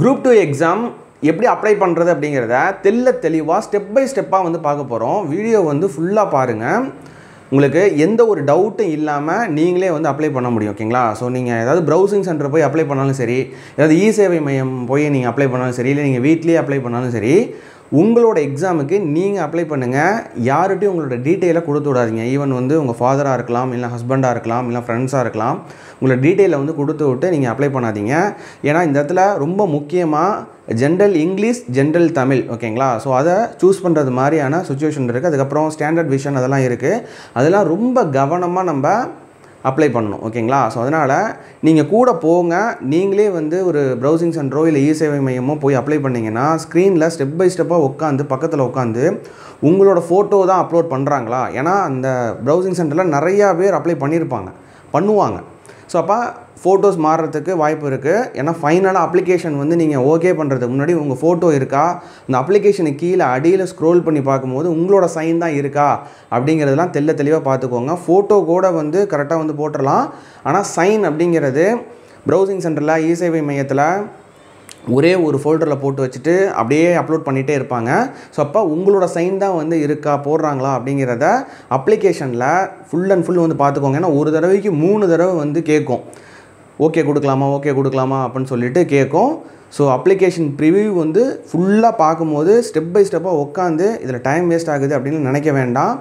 Group 2 exam எப்படி apply பண்ணுறது அப்படிங்கிறத தெளிவாக ஸ்டெப் பை ஸ்டெப்பாக வந்து பார்க்க போகிறோம். வீடியோ வந்து ஃபுல்லாக பாருங்கள். உங்களுக்கு எந்த ஒரு டவுட்டும் இல்லாமல் நீங்களே வந்து அப்ளை பண்ண முடியும். ஓகேங்களா? ஸோ நீங்கள் ஏதாவது ப்ரௌசிங் சென்டர் போய் அப்ளை பண்ணாலும் சரி, ஏதாவது இ-சேவை மையம் போய் நீங்கள் அப்ளை பண்ணாலும் சரி, இல்லை நீங்கள் வீட்லேயே அப்ளை பண்ணாலும் சரி, உங்களோட எக்ஸாமுக்கு நீங்கள் அப்ளை பண்ணுங்கள். யார்கிட்டையும் உங்களோட டீட்டெயிலை கொடுத்து விடாதீங்க. ஈவன் வந்து உங்கள் ஃபாதராக இருக்கலாம், இல்லை ஹஸ்பண்டாக இருக்கலாம், இல்லை ஃப்ரெண்ட்ஸாக இருக்கலாம். உங்களோட டீட்டெயிலை வந்து கொடுத்து விட்டு நீங்கள் அப்ளை பண்ணாதீங்க. ஏன்னா இந்த இடத்துல ரொம்ப முக்கியமாக ஜென்ரல் இங்கிலீஷ், ஜென்ரல் தமிழ், ஓகேங்களா? ஸோ அதை சூஸ் பண்ணுறது மாதிரியான சுச்சுவேஷன் இருக்குது. அதுக்கப்புறம் ஸ்டாண்டர்ட் விஷன் அதெல்லாம் இருக்குது. அதெல்லாம் ரொம்ப கவனமாக நம்ம அப்ளை பண்ணணும். ஓகேங்களா? ஸோ அதனால் நீங்கள் கூட போங்க. நீங்களே வந்து ஒரு ப்ரௌசிங் சென்டரோ இல்லை இ-சேவை மையமோ போய் அப்ளை பண்ணிங்கன்னா ஸ்க்ரீனில் ஸ்டெப் பை ஸ்டெப்பாக உட்காந்து பக்கத்தில் உட்காந்து உங்களோட ஃபோட்டோ தான் அப்லோட் பண்ணுறாங்களா? ஏன்னா அந்த ப்ரௌசிங் சென்டரில் நிறையா பேர் அப்ளை பண்ணுவாங்க. ஸோ அப்போ ஃபோட்டோஸ் மாறுறதுக்கு வாய்ப்பு இருக்குது. ஏன்னா ஃபைனலாக அப்ளிகேஷன் வந்து நீங்கள் ஓகே பண்ணுறதுக்கு முன்னாடி உங்கள் ஃபோட்டோ இருக்கா, இந்த அப்ளிகேஷனுக்கு கீழே அடியில் ஸ்க்ரோல் பண்ணி பார்க்கும்போது உங்களோட சைன் தான் இருக்கா அப்படிங்கிறதுலாம் தெளிவாக பார்த்துக்கோங்க. ஃபோட்டோ கூட வந்து கரெக்டாக வந்து போட்டுடலாம். ஆனால் சைன் அப்படிங்கிறது ப்ரௌசிங் சென்டரில், இ-சேவை மையத்தில் ஒரே ஒரு ஃபோல்டரில் போட்டு வச்சுட்டு அப்படியே அப்லோட் பண்ணிகிட்டே இருப்பாங்க. ஸோ அப்போ உங்களோட சைன் தான் வந்து இருக்கா, போடுறாங்களா அப்படிங்கிறத அப்ளிகேஷனில் ஃபுல் அண்ட் ஃபுல் வந்து பார்த்துக்கோங்க. ஏன்னா ஒரு தடவைக்கு 3 தடவை வந்து கேட்கும். ஓகே கொடுக்கலாமா அப்படின்னு சொல்லிட்டு கேட்கும். ஸோ அப்ளிகேஷன் ப்ரிவியூ வந்து ஃபுல்லாக பார்க்கும்போது ஸ்டெப் பை ஸ்டெப்பாக உட்காந்து இதில் டைம் வேஸ்ட் ஆகுது அப்படின்னு நினைக்க வேண்டாம்.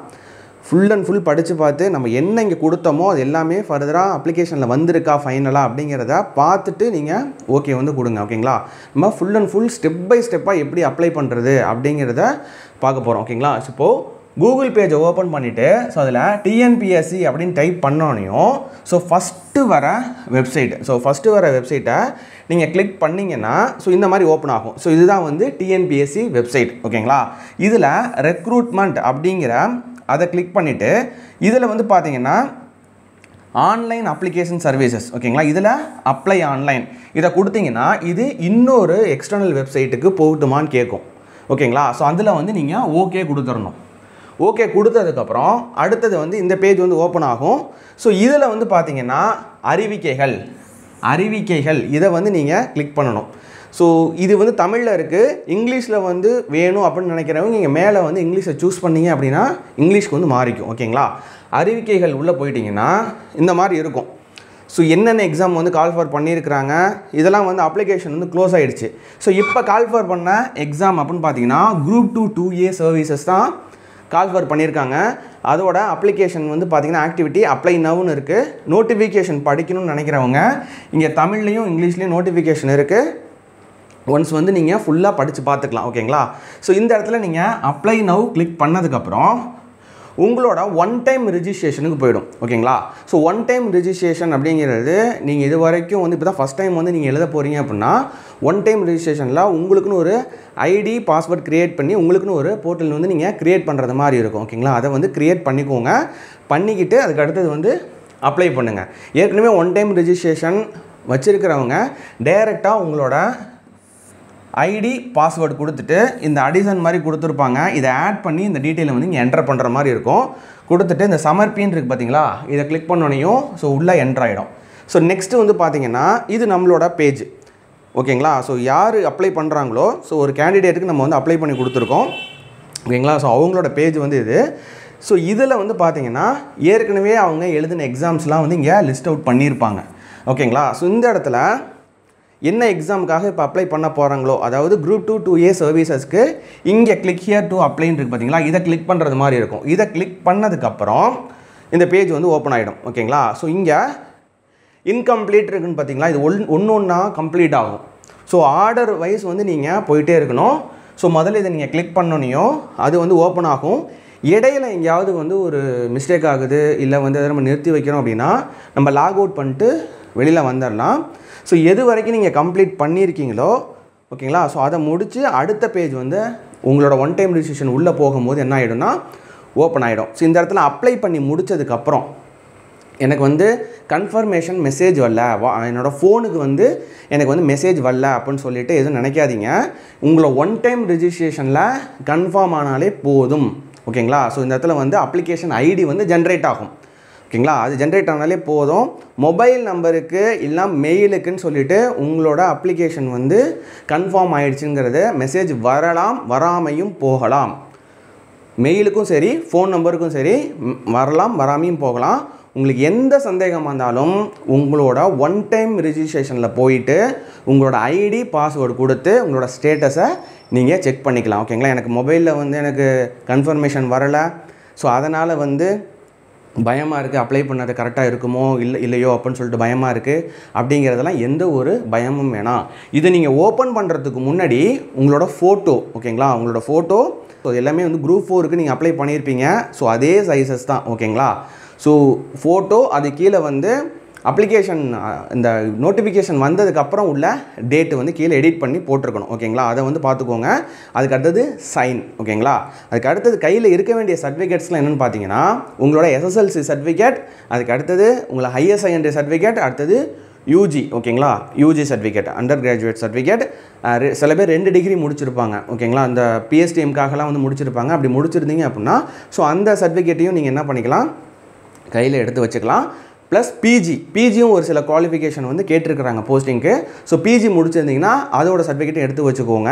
ஃபுல் அண்ட் ஃபுல் படித்து பார்த்து நம்ம என்ன இங்கே கொடுத்தோமோ அது எல்லாமே ஃபர்தராக அப்ளிகேஷனில் வந்திருக்கா ஃபைனலாக அப்படிங்கிறத பார்த்துட்டு நீங்கள் ஓகே வந்து கொடுங்க. ஓகேங்களா? நம்ம full and full step by ஸ்டெப்பாக எப்படி அப்ளை பண்ணுறது அப்படிங்கிறத பார்க்க போகிறோம். ஓகேங்களா? இப்போது கூகுள் பேஜை ஓப்பன் பண்ணிவிட்டு ஸோ அதில் டிஎன்பிஎஸ்சி அப்படின்னு டைப் பண்ணோனையும் ஸோ ஃபஸ்ட்டு வர வெப்சைட்டை நீங்கள் கிளிக் பண்ணிங்கன்னா ஸோ இந்த மாதிரி ஓப்பன் ஆகும். ஸோ இதுதான் வந்து டிஎன்பிஎஸ்சி வெப்சைட். ஓகேங்களா? இதில் ரெக்ரூட்மெண்ட் அப்படிங்கிற அதை கிளிக் பண்ணிவிட்டு இதில் வந்து பார்த்தீங்கன்னா ஆன்லைன் அப்ளிகேஷன் சர்வீசஸ், ஓகேங்களா? இதில் அப்ளை ஆன்லைன் இதை கொடுத்தீங்கன்னா இது இன்னொரு எக்ஸ்டர்னல் வெப்சைட்டுக்கு போகட்டுமான்னு கேட்கும். ஓகேங்களா? ஸோ அதில் வந்து நீங்கள் ஓகே கொடுத்துடணும். ஓகே கொடுத்ததுக்கப்புறம் அடுத்தது வந்து இந்த பேஜ் வந்து ஓப்பன் ஆகும். ஸோ இதில் வந்து பார்த்தீங்கன்னா அறிவிக்கைகள் இதை வந்து நீங்கள் கிளிக் பண்ணணும். ஸோ இது வந்து தமிழில் இருக்குது. இங்கிலீஷில் வந்து வேணும் அப்படின்னு நினைக்கிறவங்க நீங்கள் மேலே வந்து இங்கிலீஷை சூஸ் பண்ணிங்க அப்படின்னா இங்கிலீஷ்க்கு வந்து மாறிக்கும். ஓகேங்களா? அறிவிக்கைகள் உள்ளே போயிட்டிங்கன்னா இந்த மாதிரி இருக்கும். ஸோ என்னென்ன எக்ஸாம் வந்து கால்ஃபர் பண்ணியிருக்கிறாங்க, இதெல்லாம் வந்து அப்ளிகேஷன் வந்து க்ளோஸ் ஆகிடுச்சு. ஸோ இப்போ கால்ஃபர் பண்ண எக்ஸாம் அப்படின்னு பார்த்தீங்கன்னா Group 2 2A சர்வீசஸ் தான் கால்ஃபர் பண்ணியிருக்காங்க. அதோட அப்ளிகேஷன் வந்து பார்த்திங்கன்னா ஆக்டிவிட்டி அப்ளை நவுன்னு இருக்குது. நோட்டிஃபிகேஷன் படிக்கணும்னு நினைக்கிறவங்க இங்கே தமிழ்லையும் இங்கிலீஷ்லேயும் நோட்டிஃபிகேஷன் இருக்குது. ஒன்ஸ் வந்து நீங்கள் ஃபுல்லாக படித்து பார்த்துக்கலாம். ஓகேங்களா? ஸோ இந்த இடத்துல நீங்கள் அப்ளை நவ் கிளிக் பண்ணதுக்கப்புறம் உங்களோட ஒன் டைம் ரிஜிஸ்ட்ரேஷனுக்கு போயிடும். ஓகேங்களா? ஸோ ஒன் டைம் ரிஜிஸ்ட்ரேஷன் அப்படிங்கிறது நீங்கள் இது வரைக்கும் வந்து இப்போ தான் ஃபஸ்ட் டைம் வந்து நீங்கள் எழுத போகிறீங்க அப்படின்னா ஒன் டைம் ரிஜிஸ்ட்ரேஷனில் உங்களுக்குன்னு ஒரு ஐடி பாஸ்வேர்ட் க்ரியேட் பண்ணி உங்களுக்குன்னு ஒரு போர்ட்டல் வந்து நீங்கள் க்ரியேட் பண்ணுறது மாதிரி இருக்கும். ஓகேங்களா? அதை வந்து க்ரியேட் பண்ணிக்கோங்க. பண்ணிக்கிட்டு அதுக்கு அடுத்தது வந்து அப்ளை பண்ணுங்கள். ஏற்கனவே ஒன் டைம் ரிஜிஸ்ட்ரேஷன் வச்சுருக்கிறவங்க டைரெக்டாக உங்களோட ஐடி பாஸ்வேர்டு கொடுத்துட்டு இந்த அடிஷன் மாதிரி கொடுத்துருப்பாங்க. இதை ஆட் பண்ணி இந்த டீட்டெயிலை வந்து இங்கே என்டர் பண்ணுற மாதிரி இருக்கும். கொடுத்துட்டு இந்த சமர்ப்பின்னு இருக்குது பார்த்தீங்களா, இதை கிளிக் பண்ணோனையும் ஸோ உள்ளே என்டர் ஆகிடும். ஸோ நெக்ஸ்ட்டு வந்து பார்த்திங்கன்னா இது நம்மளோட பேஜ். ஓகேங்களா? ஸோ யார் அப்ளை பண்ணுறாங்களோ ஸோ ஒரு கேண்டிடேட்டுக்கு நம்ம வந்து அப்ளை பண்ணி கொடுத்துருக்கோம். ஓகேங்களா? ஸோ அவங்களோட பேஜ் வந்து இது. ஸோ இதில் வந்து பார்த்திங்கன்னா ஏற்கனவே அவங்க எழுதின எக்ஸாம்ஸ்லாம் வந்து இங்கே லிஸ்ட் அவுட் பண்ணியிருப்பாங்க. ஓகேங்களா? ஸோ இந்த இடத்துல என்ன எக்ஸாமுக்காக இப்போ அப்ளை பண்ண போகிறாங்களோ, அதாவது Group 2 2A சர்வீசஸ்க்கு இங்கே கிளிக் ஹியர் டு அப்ளைன்னு இருக்குது பார்த்தீங்களா, இதை கிளிக் பண்ணுறது மாதிரி இருக்கும். இதை கிளிக் பண்ணதுக்கப்புறம் இந்த பேஜ் வந்து ஓப்பன் ஆகிடும். ஓகேங்களா? ஸோ இங்கே இன்கம்ப்ளீட் இருக்குன்னு பார்த்தீங்களா, இது ஒன்றா கம்ப்ளீட் ஆகும். ஸோ ஆர்டர் வைஸ் வந்து நீங்கள் போயிட்டே இருக்கணும். ஸோ முதல்ல இதை நீங்கள் கிளிக் பண்ணோனையும் அது வந்து ஓப்பன் ஆகும். இடையில எங்கேயாவது வந்து ஒரு மிஸ்டேக் ஆகுது, இல்லை வந்து அதை நம்ம நிறுத்தி வைக்கிறோம் அப்படின்னா நம்ம லாக் அவுட் பண்ணிட்டு வெளியில் வந்துடலாம். ஸோ எது வரைக்கும் நீங்கள் கம்ப்ளீட் பண்ணியிருக்கீங்களோ, ஓகேங்களா? ஸோ அதை முடித்து அடுத்த பேஜ் வந்து உங்களோட ஒன் டைம் ரிஜிஸ்ட்ரேஷன் உள்ளே போகும்போது என்ன ஆகிடும்னா ஓப்பன் ஆகிடும். ஸோ இந்த இடத்துல அப்ளை பண்ணி முடித்ததுக்கப்புறம் எனக்கு வந்து கன்ஃபர்மேஷன் மெசேஜ் வரல, என்னோடய ஃபோனுக்கு வந்து எனக்கு வந்து மெசேஜ் வரல அப்படின்னு சொல்லிட்டு எதுவும் நினைக்காதீங்க. உங்களை ஒன் டைம் ரிஜிஸ்ட்ரேஷனில் கன்ஃபார்ம் ஆனாலே போதும். ஓகேங்களா? ஸோ இந்த இடத்துல வந்து அப்ளிகேஷன் ஐடி வந்து ஜென்ரேட் ஆகும். ஓகேங்களா. அது ஜென்ரேட் ஆனாலே போதும். மொபைல் நம்பருக்கு இல்லை மெயிலுக்குன்னு சொல்லிட்டு உங்களோட அப்ளிகேஷன் வந்து கன்ஃபார்ம் ஆகிடுச்சுங்கிறது மெசேஜ் வரலாம், வராமையும் போகலாம். மெயிலுக்கும் சரி ஃபோன் நம்பருக்கும் சரி வரலாம், வராமையும் போகலாம். உங்களுக்கு எந்த சந்தேகமாக இருந்தாலும் உங்களோட ஒன் டைம் ரிஜிஸ்ட்ரேஷனில் போயிட்டு உங்களோட ஐடி பாஸ்வேர்டு கொடுத்து உங்களோட ஸ்டேட்டஸை நீங்கள் செக் பண்ணிக்கலாம். ஓகேங்களா. எனக்கு மொபைலில் வந்து எனக்கு கன்ஃபர்மேஷன் வரலை, ஸோ அதனால் வந்து பயமாக இருக்குது, அப்ளை பண்ணது கரெக்டாக இருக்குமோ இல்லையோ அப்படின்னு சொல்லிட்டு பயமாக இருக்குது அப்படிங்கிறதெல்லாம் எந்த ஒரு பயமும் வேணாம். இதை நீங்கள் ஓப்பன் பண்ணுறதுக்கு முன்னாடி உங்களோட ஃபோட்டோ, ஓகேங்களா, உங்களோட ஃபோட்டோ, ஸோ எல்லாமே வந்து குரூப் 4க்கு நீங்கள் அப்ளை பண்ணியிருப்பீங்க, ஸோ அதே சைஸஸ் தான். ஓகேங்களா. ஸோ ஃபோட்டோ, அது கீழே வந்து அப்ளிகேஷன் இந்த நோட்டிஃபிகேஷன் வந்ததுக்கப்புறம் உள்ள டேட்டு வந்து கீழே எடிட் பண்ணி போட்டிருக்கணும். ஓகேங்களா. அதை வந்து பார்த்துக்கோங்க. அதுக்கு அடுத்தது சைன். ஓகேங்களா. அதுக்கு அடுத்தது கையில் இருக்க வேண்டிய சர்டிஃபிகேட்ஸ்லாம் என்னென்னு பார்த்தீங்கன்னா உங்களோட SSLC சர்டிஃபிகேட், அதுக்கு அடுத்தது உங்களை ஹையர் செகண்டரி சர்டிஃபிகேட், அடுத்தது யூஜி. ஓகேங்களா. UG certificate, under graduate certificate. சில பேர் 2 டிகிரி முடிச்சிருப்பாங்க. ஓகேங்களா. அந்த PhDMக்காகலாம் வந்து முடிச்சிருப்பாங்க. அப்படி முடிச்சிருந்தீங்க அப்படின்னா ஸோ அந்த சர்டிஃபிகேட்டையும் நீங்கள் என்ன பண்ணிக்கலாம், கையில் எடுத்து வச்சுக்கலாம். ப்ளஸ் பிஜியும் ஒரு சில குவாலிஃபிகேஷன் வந்து கேட்டிருக்கிறாங்க போஸ்டிங்க்கு. ஸோ பிஜி முடிச்சிருந்தீங்கன்னா அதோட சர்டிஃபிகேட்டை எடுத்து வச்சுக்கோங்க.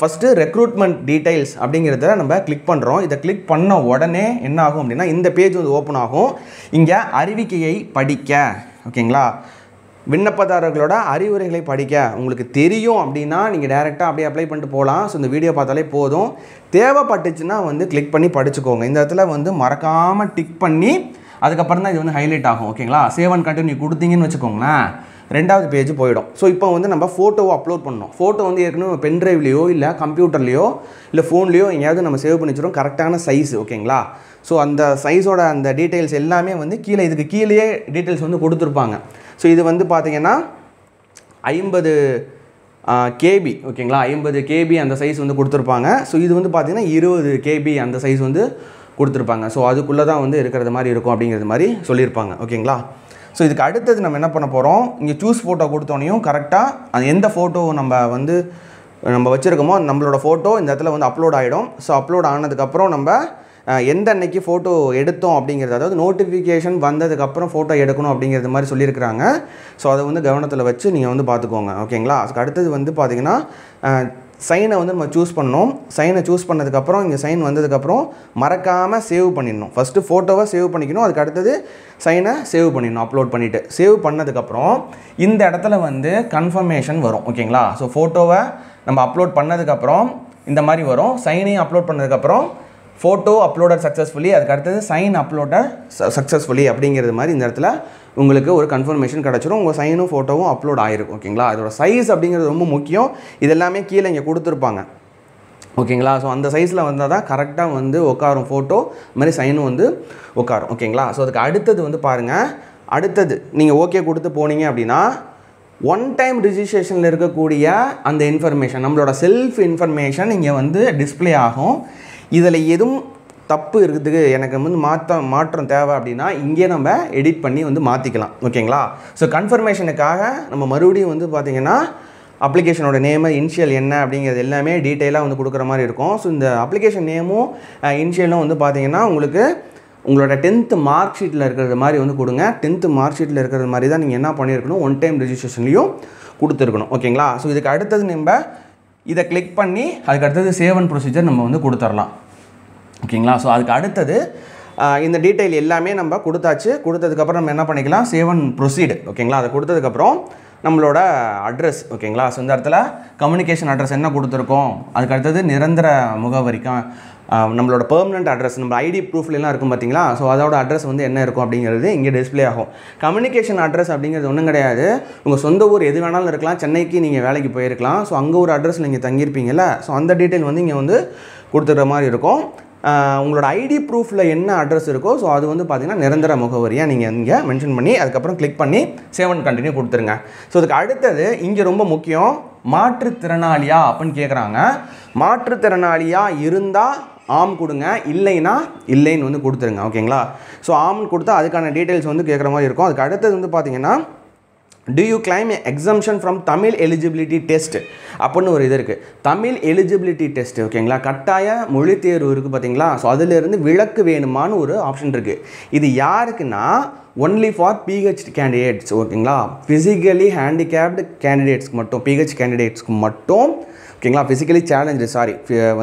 ஃபஸ்ட்டு ரெக்ரூட்மெண்ட் டீடைல்ஸ் அப்படிங்கிறத நம்ம கிளிக் பண்ணுறோம். இதை கிளிக் பண்ண உடனே என்ன ஆகும் அப்படின்னா இந்த பேஜ் வந்து ஓப்பன் ஆகும். இங்கே அறிவிக்கையை படிக்க, ஓகேங்களா, விண்ணப்பதாரர்களோட அறிவுரைகளை படிக்க உங்களுக்கு தெரியும் அப்படின்னா நீங்கள் டேரெக்டாக அப்படியே அப்ளை பண்ணிட்டு போகலாம். ஸோ இந்த வீடியோ பார்த்தாலே போதும். தேவைப்பட்டுச்சுன்னா வந்து கிளிக் பண்ணி படிச்சுக்கோங்க. இந்த இடத்துல வந்து மறக்காமல் டிக் பண்ணி அதுக்கப்புறம் தான் இது வந்து ஹைலைட் ஆகும். ஓகேங்களா. சேவ் அண்ட் கண்டினியூ கொடுத்தீங்கன்னு வச்சுக்கோங்களேன், 2வது பேஜ் போயிடும். ஸோ இப்போ வந்து நம்ம ஃபோட்டோவை அப்லோட் பண்ணணும். ஃபோட்டோ வந்து ஏற்கனவே பென்ட்ரைவ்லையோ இல்லை கம்ப்யூட்டர்லையோ இல்லை ஃபோன்லேயோ எங்கேயாவது நம்ம சேவ் பண்ணி வச்சுருவோம், கரெக்டான சைஸ். ஓகேங்களா. ஸோ அந்த சைஸோட அந்த டீட்டெயில்ஸ் எல்லாமே வந்து கீழே இதுக்கு கீழேயே டீட்டெயில்ஸ் வந்து கொடுத்துருப்பாங்க. ஸோ இது வந்து பார்த்திங்கன்னா 50 KB. ஓகேங்களா. 50 KB அந்த சைஸ் வந்து கொடுத்துருப்பாங்க. ஸோ இது வந்து பார்த்திங்கன்னா 20 KB அந்த சைஸ் வந்து கொடுத்துருப்பாங்க. ஸோ அதுக்குள்ளே தான் வந்து இருக்கிறது மாதிரி இருக்கும் அப்படிங்கிறது மாதிரி சொல்லியிருப்பாங்க. ஓகேங்களா. ஸோ இதுக்கு அடுத்தது நம்ம என்ன பண்ண போகிறோம், இங்கே சூஸ் ஃபோட்டோ கொடுத்தோனையும் கரெக்டாக அது எந்த ஃபோட்டோ நம்ம வச்சுருக்கோமோ நம்மளோட ஃபோட்டோ இந்த இடத்துல வந்து அப்லோட் ஆகிடும். ஸோ அப்லோட் ஆனதுக்கப்புறம் நம்ம எந்த அன்னைக்கு ஃபோட்டோ எடுத்தோம் அப்படிங்கிறது, அதாவது நோட்டிஃபிகேஷன் வந்ததுக்கப்புறம் ஃபோட்டோ எடுக்கணும் அப்படிங்கிறது மாதிரி சொல்லியிருக்கிறாங்க. ஸோ அதை வந்து கவனத்தில் வச்சு நீங்கள் வந்து பார்த்துக்கோங்க. ஓகேங்களா. அதுக்கு அடுத்தது வந்து பார்த்திங்கன்னா சைனை வந்து நம்ம சூஸ் பண்ணணும். சைனை சூஸ் பண்ணதுக்கப்புறம் இங்கே சைன் வந்ததுக்கப்புறம் மறக்காமல் சேவ் பண்ணிடணும். ஃபஸ்ட்டு ஃபோட்டோவை சேவ் பண்ணிக்கணும், அதுக்கு அடுத்தது சைனை சேவ் பண்ணிடணும். அப்லோட் பண்ணிவிட்டு சேவ் பண்ணதுக்கப்புறம் இந்த இடத்துல வந்து கன்ஃபர்மேஷன் வரும். ஓகேங்களா. ஸோ ஃபோட்டோவை நம்ம அப்லோட் பண்ணதுக்கப்புறம் இந்த மாதிரி வரும். சைனையும் அப்லோட் பண்ணதுக்கப்புறம் ஃபோட்டோ அப்லோடட் சக்ஸஸ்ஃபுல்லி, அதுக்கு அடுத்தது சைன் அப்லோடட் சக்ஸஸ்ஃபுல்லி அப்படிங்கிறது மாதிரி இந்த இடத்துல உங்களுக்கு ஒரு கன்ஃபர்மேஷன் கிடச்சிரும். உங்கள் சைனும் ஃபோட்டோவும் அப்லோட் ஆகிருக்கும். ஓகேங்களா. அதோட சைஸ் அப்படிங்கிறது ரொம்ப முக்கியம். இதெல்லாமே கீழே இங்கே கொடுத்துருப்பாங்க. ஓகேங்களா. ஸோ அந்த சைஸில் வந்தால் தான் கரெக்டாக வந்து உட்காரும் ஃபோட்டோ, அது மாதிரி சைனும் வந்து உட்காரும். ஓகேங்களா. ஸோ அதுக்கு அடுத்தது வந்து பாருங்கள், அடுத்தது நீங்கள் ஓகே கொடுத்து போனீங்க அப்படின்னா ஒன் டைம் ரிஜிஸ்ட்ரேஷனில் இருக்கக்கூடிய அந்த இன்ஃபர்மேஷன், நம்மளோட செல்ஃப் இன்ஃபர்மேஷன் இங்கே வந்து டிஸ்பிளே ஆகும். இதில் எதுவும் தப்பு இருக்குதுக்கு எனக்கு வந்து மாற்றம் தேவை அப்படின்னா இங்கே நம்ம எடிட் பண்ணி வந்து மாற்றிக்கலாம். ஓகேங்களா. ஸோ கன்ஃபர்மேஷனுக்காக நம்ம மறுபடியும் வந்து பார்த்திங்கன்னா அப்ளிகேஷனோட நேமு, இனிஷியல் என்ன அப்படிங்கிறது எல்லாமே டீட்டெயிலாக வந்து கொடுக்குற மாதிரி இருக்கும். ஸோ இந்த அப்ளிகேஷன் நேமும் இனிஷியலும் வந்து பார்த்திங்கன்னா உங்களுக்கு உங்களோட 10th மார்க் ஷீட்டில் இருக்கிறது மாதிரி வந்து கொடுங்க. 10th மார்க் ஷீட்டில் இருக்கிறது மாதிரி தான் நீங்கள் என்ன பண்ணியிருக்கணும், ஒன் டைம் ரிஜிஸ்ட்ரேஷன்லையும் கொடுத்துருக்கணும். ஓகேங்களா. ஸோ இதுக்கு அடுத்தது நம்ம இதை கிளிக் பண்ணி அதுக்கு அடுத்தது சேவ் அண்ட் ப்ரொசீஜர் நம்ம வந்து கொடுத்துடலாம். ஓகேங்களா. ஸோ அதுக்கு அடுத்தது இந்த டீட்டெயில் எல்லாமே நம்ம கொடுத்தாச்சு. கொடுத்ததுக்கப்புறம் நம்ம என்ன பண்ணிக்கலாம், சேவ் அண்ட் ப்ரொசீடு. ஓகேங்களா. அதை கொடுத்ததுக்கப்புறம் நம்மளோட அட்ரஸ். ஓகேங்களா. ஸோ இந்த இடத்துல கம்யூனிகேஷன் அட்ரஸ் என்ன கொடுத்துருக்கோம், அதுக்கு அடுத்தது நிரந்தர முகவரிக்கும் நம்மளோட பெர்மனண்ட் அட்ரஸ், நம்ம ஐடி ப்ரூஃப்லாம் இருக்கும் பார்த்தீங்களா. ஸோ அதோட அட்ரஸ் வந்து என்ன இருக்கும் அப்படிங்கிறது இங்கே டிஸ்பிளே ஆகும். கம்யூனிகேஷன் அட்ரஸ் அப்படிங்கிறது ஒன்றும் கிடையாது, உங்கள் சொந்த ஊர் எது வேணாலும் இருக்கலாம். சென்னைக்கு நீங்கள் வேலைக்கு போயிருக்கலாம். ஸோ அங்கே ஒரு அட்ரஸ் நீங்கள் தங்கியிருப்பீங்கள்ல, ஸோ அந்த டீட்டெயில் வந்து இங்கே வந்து கொடுத்துட்ற மாதிரி இருக்கும். உங்களோட ஐடி ப்ரூஃபில் என்ன அட்ரஸ் இருக்கோ ஸோ அது வந்து பார்த்திங்கன்னா நிரந்தர முகவரியாக நீங்கள் இங்கே மென்ஷன் பண்ணி அதுக்கப்புறம் கிளிக் பண்ணி சேவ் அண்ட் கண்டினியூ கொடுத்துருங்க. ஸோ அதுக்கு அடுத்தது இங்கே ரொம்ப முக்கியம், மாற்றுத்திறனாளியா அப்படின்னு கேட்குறாங்க. மாற்றுத்திறனாளியாக இருந்தால் ஆம் கொடுங்க, இல்லைன்னா இல்லைன்னு வந்து கொடுத்துருங்க. ஓகேங்களா. ஸோ ஆம்னு கொடுத்தா அதுக்கான டீட்டெயில்ஸ் வந்து கேட்குற மாதிரி இருக்கும். அதுக்கு அடுத்தது வந்து பார்த்திங்கன்னா do you claim exemption from Tamil eligibility test அப்படின்னு ஒரு இது இருக்குது. தமிழ் எலிஜிபிலிட்டி டெஸ்ட் ஓகேங்களா, கட்டாய மொழி தேர்வு இருக்குது பார்த்தீங்களா. ஸோ அதிலிருந்து விலக்கு வேணுமான்னு ஒரு ஆப்ஷன் இருக்குது. இது யாருக்குன்னா ஒன்லி ஃபார் பிஹெச்டி கேண்டிடேட்ஸ் ஓகேங்களா, ஃபிசிக்கலி ஹேண்டிகேப்டு கேண்டிடேட்ஸ்க்கு மட்டும், பிஹெச் கேண்டிடேட்ஸ்க்கு மட்டும் ஓகேங்களா. ஃபிசிக்கலி சேலஞ்சு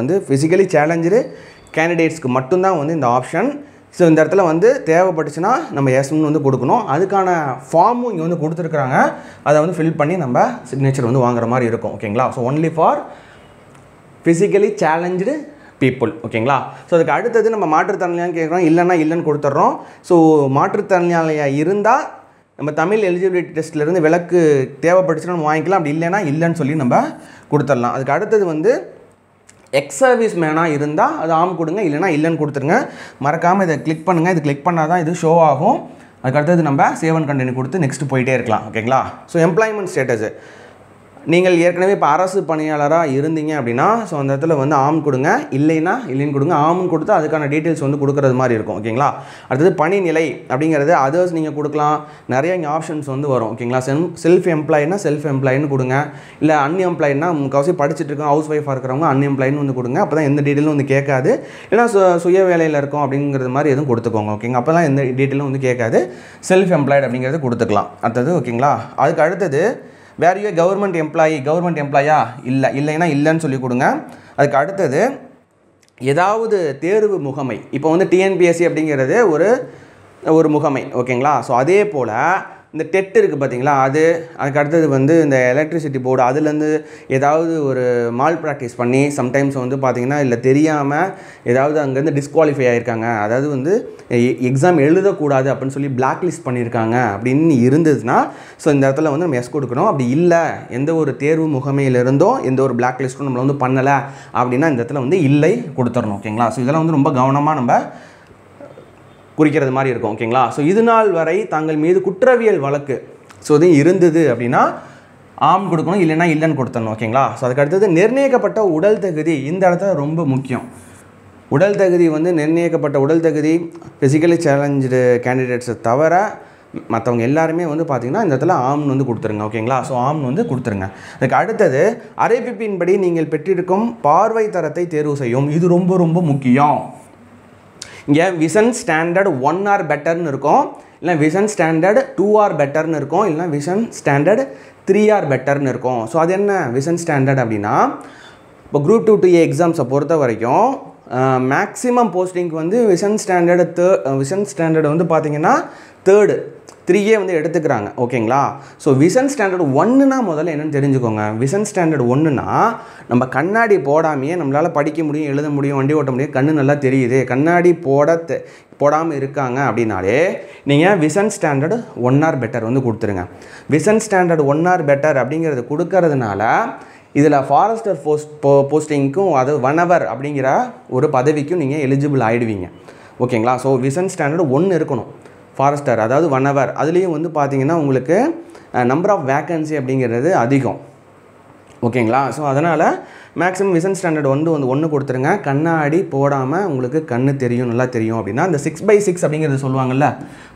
வந்து ஃபிசிக்கலி சேலஞ்சு கேண்டிடேட்ஸ்க்கு மட்டும்தான் வந்து இந்த ஆப்ஷன். ஸோ இந்த இடத்துல வந்து தேவைப்பட்டுச்சுன்னா நம்ம எஸ்ன்னு வந்து கொடுக்கணும். அதுக்கான ஃபார்மும் இங்கே வந்து கொடுத்துருக்குறாங்க. அதை வந்து ஃபில் பண்ணி நம்ம சிக்னேச்சர் வந்து வாங்குற மாதிரி இருக்கும் ஓகேங்களா. So only for physically challenge people ஓகேங்களா. ஸோ அதுக்கு அடுத்தது நம்ம மாற்றுத்திறனாளியான்னு கேட்குறோம், இல்லைன்னா இல்லைன்னு கொடுத்துட்றோம். ஸோ மாற்றுத்திறனாளியாக இருந்தால் நம்ம தமிழ் எலிஜிபிலிட்டி டெஸ்ட்லேருந்து விலக்கு தேவைப்பட்டுச்சுன்னா நம்ம வாங்கிக்கலாம், அப்படி இல்லைன்னா இல்லைன்னு சொல்லி நம்ம கொடுத்துடலாம். அதுக்கு அடுத்தது வந்து எக்ஸ் சர்வீஸ் மேனாக இருந்தால் அது ஆம் கொடுங்க, இல்லைனா இல்லைன்னு கொடுத்துருங்க. மறக்காமல் இதை கிளிக் பண்ணுங்கள். இது கிளிக் பண்ணால் தான் இது ஷோ ஆகும். அதுக்கடுத்தது நம்ம சேவ் அண்ட் கண்டினியூ கொடுத்து நெக்ஸ்ட் போயிட்டே இருக்கலாம் ஓகேங்களா. ஸோ எம்ப்ளாய்மெண்ட் ஸ்டேட்டஸு, நீங்கள் ஏற்கனவே இப்போ அரசு பணியாளராக இருந்தீங்க அப்படின்னா ஸோ அந்த இடத்துல வந்து ஆம் கொடுங்க, இல்லைன்னா இல்லைன்னு கொடுங்க. ஆம்னு கொடுத்து அதுக்கான டீட்டெயில்ஸ் வந்து கொடுக்குறது மாதிரி இருக்கும் ஓகேங்களா. அடுத்தது பணிநிலை அப்படிங்கிறது அதர்ஸ் நீங்கள் கொடுக்கலாம். நிறைய இங்கே ஆப்ஷன்ஸ் வந்து வரும் ஓகேங்களா. செல்ஃப் எம்ப்ளாயினா செல்ஃப் எம்ப்ளாயின்னு கொடுங்க, இல்லை அன்எம்ப்ளாயினா முக்கால்வாசி படிச்சுட்டு இருக்கோம் ஹவுஸ் ஒய்ஃபாக இருக்கிறவங்க அன்எம்ப்ளாயின்னு வந்து கொடுங்க. அப்போ தான் எந்த டீட்டெயிலும் வந்து கேட்காது. இல்லைனா சுய வேலையில் இருக்கும் அப்படிங்கிறது மாதிரி எதுவும் கொடுத்துக்கோங்க ஓகேங்க. அப்போ தான் எந்த டீட்டெயிலும் வந்து கேட்காது. செல்ஃப் எம்ப்ளாய்டு அப்படிங்கிறது கொடுத்துக்கலாம். அடுத்தது ஓகேங்களா. அதுக்கு அடுத்தது வேர் யூ கவர்மெண்ட் எம்ப்ளாயா இல்லைன்னா இல்லைன்னு சொல்லி கொடுங்க. அதுக்கு அடுத்தது ஏதாவது தேர்வு முகமை, இப்போ வந்து டிஎன்பிஎஸ்சி அப்படிங்கிறது ஒரு முகமை ஓகேங்களா. ஸோ அதே போல் இந்த டெட் இருக்குது பார்த்தீங்களா, அதுக்கு அடுத்தது வந்து இந்த எலக்ட்ரிசிட்டி போர்டு அதுலேருந்து ஏதாவது ஒரு மால் ப்ராக்டிஸ் பண்ணி சம்டைம்ஸ் வந்து பார்த்திங்கன்னா இல்லை தெரியாமல் ஏதாவது அங்கேருந்து டிஸ்குவாலிஃபை ஆகிருக்காங்க, அதாவது வந்து எக்ஸாம் எழுதக்கூடாது அப்படின்னு சொல்லி பிளாக் லிஸ்ட் பண்ணியிருக்காங்க அப்படின்னு இருந்ததுன்னா ஸோ இந்த இடத்துல வந்து நம்ம எஸ் கொடுக்கணும். அப்படி இல்லை எந்த ஒரு தேர்வு முகமையிலிருந்தோ எந்த ஒரு பிளாக் லிஸ்ட்டும் நம்மளை வந்து பண்ணலை அப்படின்னா இந்த இடத்துல வந்து இல்லை கொடுத்துடணும் ஓகேங்களா. ஸோ இதெல்லாம் வந்து ரொம்ப கவனமாக நம்ம குறிக்கிறது மாதிரி இருக்கும் ஓகேங்களா. ஸோ இது நாள் வரை தங்கள் மீது குற்றவியல் வழக்கு ஸோ இது இருந்தது அப்படின்னா ஆம் கொடுக்கணும், இல்லைன்னா இல்லைன்னு கொடுத்துடணும் ஓகேங்களா. ஸோ அதுக்கு அடுத்தது நிர்ணயிக்கப்பட்ட உடல் தகுதி, இந்த இடத்துல ரொம்ப முக்கியம். உடல் தகுதி வந்து நிர்ணயிக்கப்பட்ட உடல் தகுதி ஃபிசிக்கலி சேலஞ்சு கேண்டிடேட்ஸை தவிர மற்றவங்க எல்லாருமே வந்து பார்த்திங்கன்னா இந்த இடத்துல ஆம்னு வந்து கொடுத்துருங்க ஓகேங்களா. ஸோ ஆம்னு வந்து கொடுத்துருங்க. அதுக்கு அடுத்தது அறிவிப்பின்படி நீங்கள் பெற்றிருக்கும் பார்வை தரத்தை தேர்வு செய்யும். இது ரொம்ப ரொம்ப முக்கியம். இங்கே விஷன் ஸ்டாண்டர்ட் 1 ஆர் பெட்டர்னு இருக்கும், இல்லை விஷன் ஸ்டாண்டர்ட் 2 ஆர் பெட்டர்னு இருக்கும், இல்லைனா விஷன் ஸ்டாண்டர்ட் 3 ஆர் பெட்டர்னு இருக்கும். ஸோ அது என்ன விஷன் ஸ்டாண்டர்ட் அப்படின்னா, இப்போ குரூப் 2 to A எக்ஸாம்ஸை பொறுத்த வரைக்கும் மேக்ஸிமம் போஸ்டிங்க்கு வந்து விஷன் ஸ்டாண்டர்டு வந்து பார்த்திங்கன்னா 3A வந்து எடுத்துக்கிறாங்க ஓகேங்களா. ஸோ விஷன் ஸ்டாண்டர்ட் 1னா முதல்ல என்னென்னு தெரிஞ்சுக்கோங்க. விஷன் ஸ்டாண்டர்ட் 1னா நம்ம கண்ணாடி போடாமையே நம்மளால் படிக்க முடியும், எழுத முடியும், வண்டி ஓட்ட முடியும், கண்ணு நல்லா தெரியுது, கண்ணாடி போடாமல் இருக்காங்க அப்படின்னாலே நீங்கள் விஷன் ஸ்டாண்டர்ட் 1 ஆர் பெட்டர் வந்து கொடுத்துருங்க. விஷன் ஸ்டாண்டர்ட் 1 ஆர் பெட்டர் அப்படிங்கிறது கொடுக்கறதுனால இதில் ஃபாரஸ்டர் போஸ்டிங்க்கும் அது 1 hour அப்படிங்கிற ஒரு பதவிக்கும் நீங்கள் எலிஜிபிள் ஆகிடுவீங்க ஓகேங்களா. ஸோ விஷன் ஸ்டாண்டர்ட் 1 இருக்கணும் ஃபாரஸ்டர், அதாவது 1 hour. அதுலேயும் வந்து பார்த்திங்கன்னா உங்களுக்கு நம்பர் ஆஃப் வேக்கன்சி அப்படிங்கிறது அதிகம் ஓகேங்களா. ஸோ அதனால் மேக்ஸிமம் விஷன் ஸ்டாண்டர்ட் 1 கொடுத்துருங்க. கண்ணாடி போடாமல் உங்களுக்கு கண்ணு தெரியும், நல்லா தெரியும் அப்படின்னா இந்த 6/6 அப்படிங்கிறது சொல்லுவாங்கள்ல,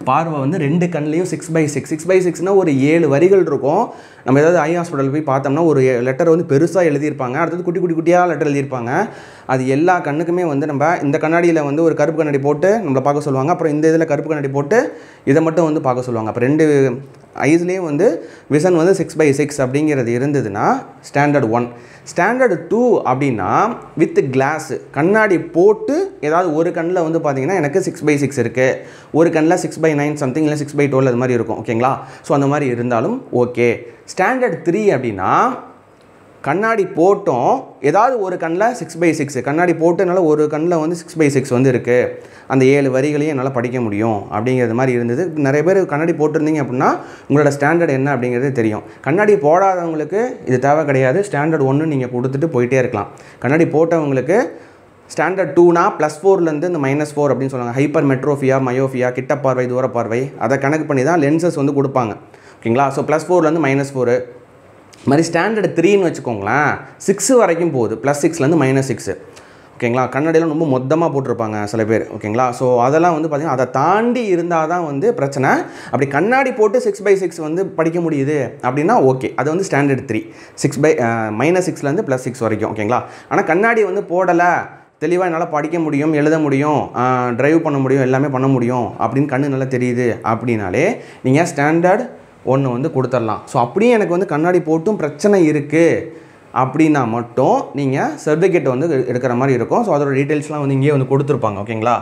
பார்வை வந்து 2 கண்லேயும் 6/6. 6/6னால் ஒரு 7 வரிகள் இருக்கும். நம்ம ஏதாவது ஐ ஹாஸ்பிட்டல் போய் பார்த்தோம்னா ஒரு லெட்டர் வந்து பெருசாக எழுதியிருப்பாங்க, அடுத்தது குட்டியாக லெட்டர் எழுதியிருப்பாங்க. அது எல்லா கண்ணுக்குமே வந்து நம்ம இந்த கண்ணாடியில் வந்து ஒரு கருப்பு கண்ணாடி போட்டு நம்மளை பார்க்க சொல்லுவாங்க, அப்புறம் இந்த இதில் கருப்பு கண்ணாடி போட்டு இதை மட்டும் வந்து பார்க்க சொல்லுவாங்க. அப்போ 2 ஐஸ்லேயும் வந்து விஷன் வந்து 6/6 அப்படிங்கிறது இருந்ததுன்னா ஸ்டாண்டர்ட் 1. ஸ்டாண்டர்ட் 2 அப்படின்னா வித் கிளாஸு, கண்ணாடி போட்டு ஏதாவது ஒரு கண்ணில் வந்து பார்த்திங்கன்னா எனக்கு 6/6 இருக்குது, ஒரு கண்ணில் 6/9 சம்திங், இல்லை 6/12 அது மாதிரி இருக்கும் ஓகேங்களா. ஸோ அந்த மாதிரி இருந்தாலும் ஓகே. ஸ்டாண்டர்ட் 3 அப்படின்னா கண்ணாடி போட்டோம் ஏதாவது ஒரு கண்ணில் 6/6, கண்ணாடி போட்டனால ஒரு கண்ணில் வந்து 6/6 வந்து இருக்குது, அந்த 7 வரிகளையும் என்னால் படிக்க முடியும் அப்படிங்கிறது மாதிரி இருந்தது. நிறைய பேர் கண்ணாடி போட்டிருந்தீங்க அப்படின்னா உங்களோட ஸ்டாண்டர்ட் என்ன அப்படிங்கிறது தெரியும். கண்ணாடி போடாதவங்களுக்கு இது தேவை கிடையாது, ஸ்டாண்டர்ட் 1 நீங்கள் கொடுத்துட்டு போயிட்டே இருக்கலாம். கண்ணாடி போட்டவங்களுக்கு ஸ்டாண்டர்ட் 2னா +4லேருந்து இந்த -4 அப்படின்னு சொல்லுவாங்க. ஹைப்பர் மெட்ரோஃபியா, மயோஃபியா, கிட்ட பார்வை, தூர பார்வை, அதை கணக்கு பண்ணி தான் லென்சஸ் வந்து கொடுப்பாங்க ஓகேங்களா. ஸோ +4லேருந்து -4 மாதிரி. ஸ்டாண்டர்ட் 3ன்னு வச்சுக்கோங்களேன் 6 வரைக்கும் போகுது, +6லேருந்து -6. ஓகேங்களா. கண்ணாடியெல்லாம் ரொம்ப மொத்தமாக போட்டிருப்பாங்க சில பேர், ஓகேங்களா. ஸோ அதெல்லாம் வந்து பார்த்திங்கன்னா அதை தாண்டி இருந்தால் தான் வந்து பிரச்சனை. அப்படி கண்ணாடி போட்டு 6/6 வந்து படிக்க முடியுது அப்படின்னா ஓகே, அது வந்து ஸ்டாண்டர்ட் 3, -6லேருந்து +6 வரைக்கும், ஓகேங்களா. ஆனால் கண்ணாடி வந்து போடலை, தெளிவாக என்னால் படிக்க முடியும், எழுத முடியும், ட்ரைவ் பண்ண முடியும், எல்லாமே பண்ண முடியும் அப்படின்னு கண்ணு நல்லா தெரியுது அப்படின்னாலே நீங்கள் ஸ்டாண்டர்ட் 1 வந்து கொடுத்துடலாம். ஸோ அப்படியே எனக்கு வந்து கண்ணாடி போட்டும் பிரச்சனை இருக்குது அப்படின்னா மட்டும் நீங்கள் சர்டிஃபிகேட் வந்து எடுக்கிற மாதிரி இருக்கும். ஸோ அதோட டீட்டெயில்ஸ்லாம் வந்து இங்கேயே வந்து கொடுத்துருப்பாங்க, ஓகேங்களா.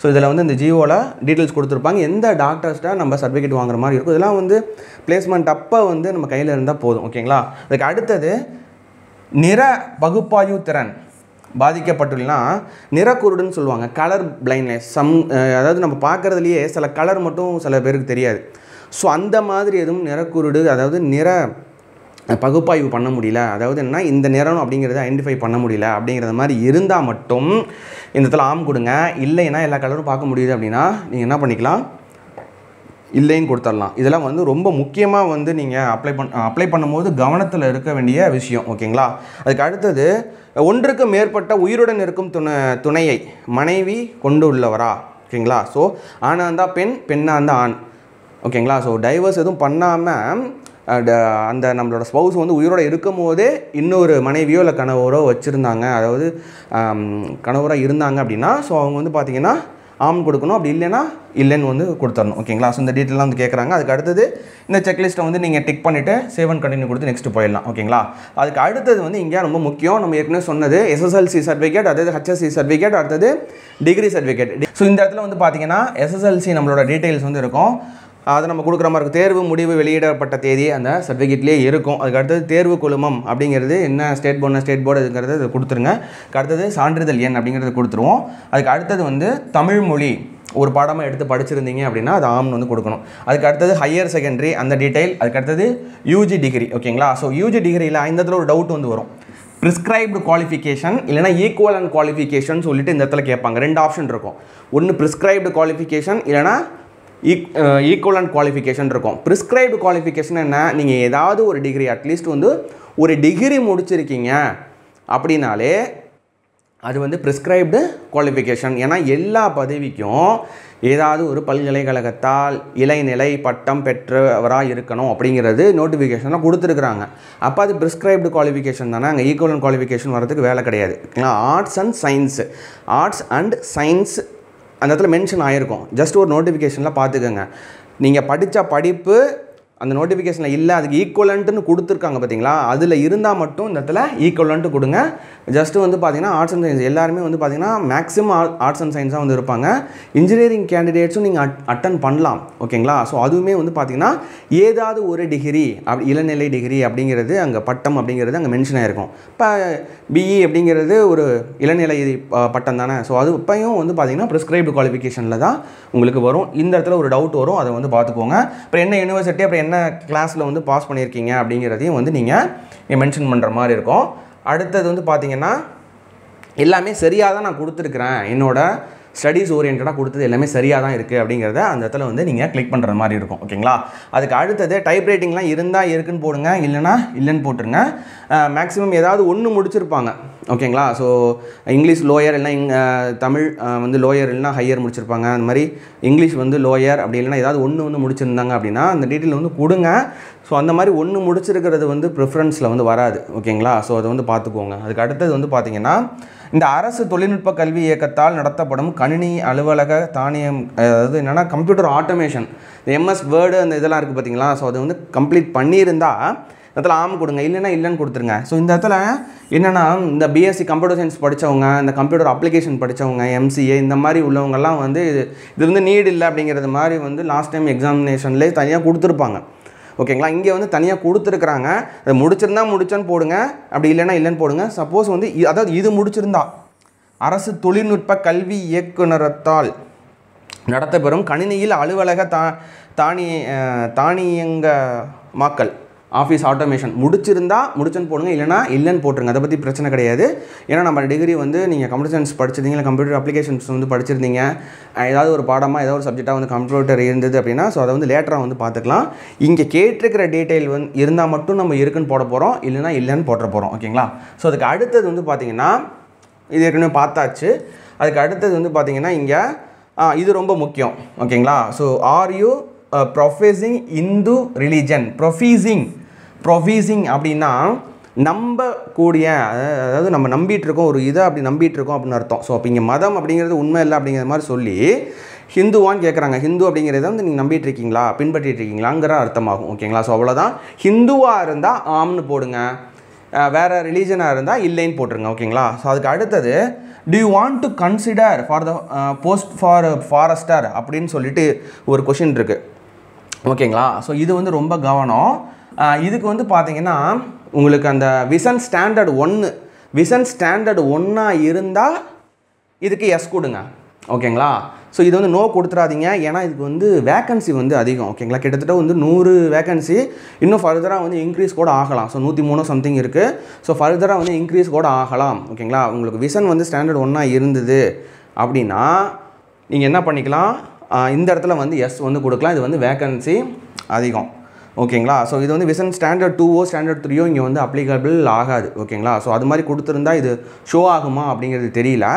ஸோ இதில் வந்து இந்த ஜியோவில் டீட்டெயில்ஸ் கொடுத்துருப்பாங்க, எந்த டாக்டர்ஸ்ட்டாக நம்ம சர்டிஃபிகேட் வாங்குற மாதிரி இருக்கும். இதெல்லாம் வந்து பிளேஸ்மெண்ட் அப்போ வந்து நம்ம கையில் இருந்தால் போதும், ஓகேங்களா. அதுக்கு அடுத்தது நிற பகுப்பாய்வு திறன் பாதிக்கப்பட்டுள்ளனா நிறக்குருடுன்னு சொல்லுவாங்க, கலர் பிளைண்ட்னஸ். அதாவது நம்ம பார்க்குறதுலையே சில கலர் மட்டும் சில பேருக்கு தெரியாது. ஸோ அந்த மாதிரி எதுவும் நிறக்குருடு, அதாவது நிற பகுப்பாய்வு பண்ண முடியல, அதாவது என்ன இந்த நிறம் அப்படிங்கிறத ஐடென்டிஃபை பண்ண முடியல அப்படிங்கிறத மாதிரி இருந்தால் மட்டும் இந்த இடத்துல ஆம் கொடுங்க. இல்லைன்னா எல்லா கலரும் பார்க்க முடியுது அப்படின்னா நீங்கள் என்ன பண்ணிக்கலாம், இல்லைன்னு கொடுத்துடலாம். இதெல்லாம் வந்து ரொம்ப முக்கியமாக வந்து நீங்கள் அப்ளை பண்ணும்போது கவனத்தில் இருக்க வேண்டிய விஷயம், ஓகேங்களா. அதுக்கு அடுத்தது ஒன்றுக்கு மேற்பட்ட உயிருடன் இருக்கும் துணையை மனைவி கொண்டு உள்ளவரா, ஓகேங்களா. ஸோ ஆணாக இருந்தால் பெண், பெண்ணாக இருந்தால் ஆண், ஓகேங்களா. ஸோ டைவர்ஸ் எதுவும் பண்ணாமல் அந்த நம்மளோட ஸ்பௌஸ் வந்து உயிரோடு இருக்கும் போதே இன்னொரு மனைவியோ இல்லை கணவரோ வச்சுருந்தாங்க, அதாவது கணவராக இருந்தாங்க அப்படின்னா ஸோ அவங்க வந்து பார்த்திங்கன்னா ஆம் கொடுக்கணும், அப்படி இல்லைன்னா இல்லைன்னு வந்து கொடுத்துடணும், ஓகேங்களா. ஸோ இந்த டீட்டெயிலாம் வந்து கேட்குறாங்க. அதுக்கு அடுத்தது இந்த செக்லிஸ்ட்டை வந்து நீங்கள் டிக் பண்ணிவிட்டு சேவ் அண்ட் கண்டினியூ கொடுத்து நெக்ஸ்ட்டு போயிடலாம், ஓகேங்களா. அதுக்கு அடுத்தது வந்து இங்கே ரொம்ப முக்கியம், நம்ம ஏற்கனவே சொன்னது SSLC சர்டிஃபிகேட், அதாவது HSC சர்டிஃபிகேட், அடுத்தது டிகிரி சர்டிஃபிகேட். ஸோ இந்த இடத்துல வந்து பார்த்திங்கன்னா SSLC நம்மளோட டீட்டெயில்ஸ் வந்து இருக்கும், அதை நம்ம கொடுக்குற மாதிரி இருக்கும். தேர்வு முடிவு வெளியிடப்பட்ட தேதி அந்த சர்டிஃபிகேட்லேயே இருக்கும். அதுக்கு அடுத்தது தேர்வு குழுமம் அப்படிங்கிறது என்ன, ஸ்டேட் போர்டு இதுங்கிறது அதை கொடுத்துருங்க. அடுத்தது சான்றிதழ் எண் அப்படிங்கிறது கொடுத்துருவோம். அதுக்கு அடுத்தது வந்து தமிழ் மொழி ஒரு பாடமாக எடுத்து படிச்சிருந்தீங்க அப்படின்னா அது ஆம்னு வந்து கொடுக்கணும். அதுக்கு அடுத்தது ஹையர் செகண்டரி அந்த டீட்டெயில். அதுக்கு அடுத்தது UG டிகிரி, ஓகேங்களா. ஸோ UG டிகிரியில் இந்த இடத்துல ஒரு டவுட் வந்து வரும், ப்ரிஸ்கிரைப்டு குவாலிஃபிகேஷன் இல்லைனா ஈக்குவலன்ட் குவாலிஃபிகேஷன் சொல்லிட்டு இந்த இடத்துல கேட்பாங்க. 2 ஆப்ஷன் இருக்கும், ஒன்று ப்ரிஸ்கிரைப்டு குவாலிஃபிகேஷன் இல்லைனா ஈக்குவலன்ட் குவாலிஃபிகேஷன் இருக்கும். ப்ரிஸ்கிரைப்டு குவாலிஃபிகேஷன் என்ன, நீங்கள் ஏதாவது ஒரு டிகிரி அட்லீஸ்ட் வந்து ஒரு டிகிரி முடிச்சிருக்கீங்க அப்படின்னாலே அது வந்து ப்ரிஸ்கிரைப்டு குவாலிஃபிகேஷன். ஏன்னா எல்லா பதவிக்கும் ஏதாவது ஒரு பல்கலைக்கழகத்தால் இளநிலை பட்டம் பெற்றவராக இருக்கணும் அப்படிங்கிறது நோட்டிஃபிகேஷனாக கொடுத்துருக்குறாங்க. அப்போ அது ப்ரிஸ்கிரைப்டு குவாலிஃபிகேஷன் தானே, அங்கே ஈக்குவலன்ட் குவாலிஃபிகேஷன் வரதுக்கு வேலை கிடையாது. ஆர்ட்ஸ் அண்ட் சயின்ஸ் அந்த இடத்துல மென்ஷன் ஆகிருக்கும். ஜஸ்ட் ஒரு நோட்டிஃபிகேஷனில் பார்த்துக்கோங்க. நீங்கள் படித்த படிப்பு அந்த நோட்டிஃபிகேஷனில் இல்லை, அதுக்கு ஈக்குவலண்ட்டுன்னு கொடுத்துருக்காங்க பார்த்தீங்களா, அதில் இருந்தால் மட்டும் இந்த இடத்துல ஈக்குவலண்ட்டு கொடுங்க. ஜஸ்ட்டு வந்து பார்த்திங்கன்னா ஆர்ட்ஸ் அண்ட் சயின்ஸ் எல்லாருமே வந்து பார்த்திங்கன்னா மேக்ஸிமம் ஆர்ட்ஸ் அண்ட் சயின்ஸாக வந்து இருப்பாங்க. இன்ஜினியரிங் கேண்டிடேட்ஸும் நீங்கள் அட்டன் பண்ணலாம், ஓகேங்களா. ஸோ அதுவுமே வந்து பார்த்திங்கன்னா ஏதாவது ஒரு டிகிரி அப்படி இளநிலை டிகிரி அப்படிங்கிறது அங்கே பட்டம் அப்படிங்கிறது அங்கே மென்ஷன் ஆகிருக்கும். இப்போ BE அப்படிங்கிறது ஒரு இளநிலை பட்டம் தானே. ஸோ அது இப்போயும் வந்து பார்த்திங்கன்னா ப்ரிஸ்கிரைப்டு குவாலிஃபிகேஷனில் தான் உங்களுக்கு வரும். இந்த இடத்துல ஒரு டவுட் வரும், அதை வந்து பார்த்துக்கோங்க. அப்புறம் என்ன யூனிவர்சிட்டி, அப்புறம் என்ன கிளாஸில் வந்து பாஸ் பண்ணியிருக்கீங்க அப்படிங்கிறதையும் வந்து நீங்கள் மென்ஷன் பண்ணுற மாதிரி இருக்கும். அடுத்தது வந்து பார்த்திங்கன்னா எல்லாமே சரியாக தான் நான் கொடுத்துருக்குறேன், என்னோடய ஸ்டடீஸ் ஓரியன்டாக கொடுத்தது எல்லாமே சரியாக தான் இருக்குது அப்படிங்கிறத அந்த இடத்துல வந்து நீங்கள் கிளிக் பண்ணுற மாதிரி இருக்கும், ஓகேங்களா. அதுக்கு அடுத்தது டைப் ரைட்டிங்லாம் இருந்தால் இருக்குன்னு போடுங்க, இல்லைனா இல்லைன்னு போட்டுருங்க. மேக்ஸிமம் ஏதாவது ஒன்று முடிச்சிருப்பாங்க, ஓகேங்களா. ஸோ இங்கிலீஷ் லோயர் இல்லைனா தமிழ் வந்து லோயர் இல்லைனா ஹையர் முடிச்சிருப்பாங்க. அந்த மாதிரி இங்கிலீஷ் வந்து லோயர் அப்படி இல்லைனா ஏதாவது ஒன்று வந்து முடிச்சிருந்தாங்க அப்படின்னா அந்த டீட்டெயில் வந்து கொடுங்க. ஸோ அந்த மாதிரி ஒன்று முடிச்சிருக்கிறது வந்து ப்ரிஃபரன்ஸில் வந்து வராது, ஓகேங்களா. ஸோ அதை வந்து பார்த்துக்கோங்க. அதுக்கு அடுத்தது வந்து பார்த்திங்கன்னா இந்த அரசு தொழில்நுட்ப கல்வி இயக்கத்தால் நடத்தப்படும் கணினி அலுவலக தானியம், அதாவது என்னென்னா கம்ப்யூட்டர் ஆட்டோமேஷன், இந்த MS வேர்டு அந்த இதெல்லாம் இருக்குது பார்த்தீங்களா. ஸோ அதை வந்து கம்ப்ளீட் பண்ணியிருந்தால் இடத்துல ஆம் கொடுங்க, இல்லைன்னா இல்லைன்னு கொடுத்துருங்க. ஸோ இந்த இடத்துல என்னென்னா இந்த BSc கம்ப்யூட்டர் சயின்ஸ் படித்தவங்க, இந்த கம்ப்யூட்டர் அப்ளிகேஷன் படித்தவங்க, MCA இந்த மாதிரி உள்ளவங்கெல்லாம் வந்து இது வந்து நீட் இல்லை அப்படிங்கிறது மாதிரி வந்து லாஸ்ட் டைம் எக்ஸாமினேஷன்லேயே தனியாக கொடுத்துருப்பாங்க, ஓகேங்களா. இங்கே வந்து தனியாக கொடுத்துருக்குறாங்க. அதை முடிச்சிருந்தா முடிச்சேன்னு போடுங்க, அப்படி இல்லைன்னா இல்லைன்னு போடுங்க. சப்போஸ் வந்து அதாவது இது முடிச்சிருந்தா அரசு தொழில்நுட்ப கல்வி இயக்குனரத்தால் நடத்தப்பெறும் கணினியில் அலுவலக தானியங்கமாக்கல் ஆஃபீஸ் ஆட்டோமேஷன் முடிச்சிருந்தா முடிச்சுன்னு போடுங்க, இல்லைனா இல்லைன்னு போட்டுருங்க. அதை பற்றி பிரச்சனை கிடையாது. ஏன்னா நம்ம டிகிரி வந்து நீங்கள் கம்ப்யூட்டர் சயின்ஸ் படிச்சிருந்தீங்க, இல்லை கம்ப்யூட்டர் அப்ளிகேஷன்ஸ் வந்து படிச்சிருந்தீங்க, ஏதாவது ஒரு பாடமாக ஏதாவது ஒரு சப்ஜெக்டாக வந்து கம்ப்யூட்டர் இருந்தது அப்படின்னா ஸோ அதை வந்து லேட்டராக வந்து பார்த்துக்கலாம். இங்கே கேட்டிருக்கிற டீட்டெயில் வந்து இருந்தால் மட்டும் நம்ம இருக்குன்னு போட போகிறோம், இல்லைனா இல்லைன்னு போட்டுற போகிறோம், ஓகேங்களா. ஸோ அதுக்கு அடுத்தது வந்து பார்த்திங்கன்னா இது ஏற்கனவே பார்த்தாச்சு. அதுக்கு அடுத்தது வந்து பார்த்திங்கன்னா இங்கே இது ரொம்ப முக்கியம். ஓகேங்களா? So are you professing Hindu religion? Professing அப்படின்னா நம்பக்கூடிய, அதாவது நம்ம நம்பிட்டு இருக்கோம், ஒரு இதை அப்படி நம்பிட்டு இருக்கோம் அப்படின்னு அர்த்தம். ஸோ அப்போ இங்கே மதம் அப்படிங்கிறது உண்மை இல்லை அப்படிங்கிற மாதிரி சொல்லி ஹிந்துவான்னு கேட்குறாங்க. ஹிந்து அப்படிங்கிறத வந்து நீங்கள் நம்பிட்டு இருக்கீங்களா, பின்பற்றிட்டு இருக்கீங்களாங்கிற அர்த்தமாகும். ஓகேங்களா? ஸோ அவ்வளோதான். ஹிந்துவாக இருந்தால் ஆம்னு போடுங்க, வேறு ரிலீஜனாக இருந்தால் இல்லைன்னு போட்டுருங்க. ஓகேங்களா? ஸோ அதுக்கு அடுத்தது do you want to consider for the post for forester அப்படின்னு சொல்லிட்டு ஒரு கொஷின் இருக்குது. ஓகேங்களா? ஸோ இது வந்து ரொம்ப கவனம். இதுக்கு வந்து பார்த்தீங்கன்னா உங்களுக்கு அந்த விஷன் ஸ்டாண்டர்ட் 1 இருந்தால் இதுக்கு எஸ் கொடுங்க. ஓகேங்களா? ஸோ இது வந்து நோ கொடுத்துடாதீங்க, ஏன்னா இதுக்கு வந்து வேக்கன்சி வந்து அதிகம். ஓகேங்களா? கிட்டத்தட்ட வந்து 100 வேக்கன்சி, இன்னும் ஃபர்தராக வந்து இன்க்ரீஸ் கூட ஆகலாம். ஸோ 103 சம்திங் இருக்குது. ஸோ ஃபர்தராக வந்து இன்க்ரீஸ் கூட ஆகலாம். ஓகேங்களா? உங்களுக்கு விஷன் வந்து ஸ்டாண்டர்ட் 1 இருந்தது அப்படின்னா நீங்கள் என்ன பண்ணிக்கலாம், இந்த இடத்துல வந்து எஸ் வந்து கொடுக்கலாம். இது வந்து வேக்கன்சி அதிகம். ஓகேங்களா? ஸோ இது வந்து விஷன் ஸ்டாண்டர்ட் 2ஓ ஸ்டாண்டர்ட் 3ஓ இங்கே வந்து அப்ளிகபிள் ஆகாது. ஓகேங்களா? ஸோ அது மாதிரி கொடுத்துருந்தா இது ஷோ ஆகுமா அப்படிங்கிறது தெரியல.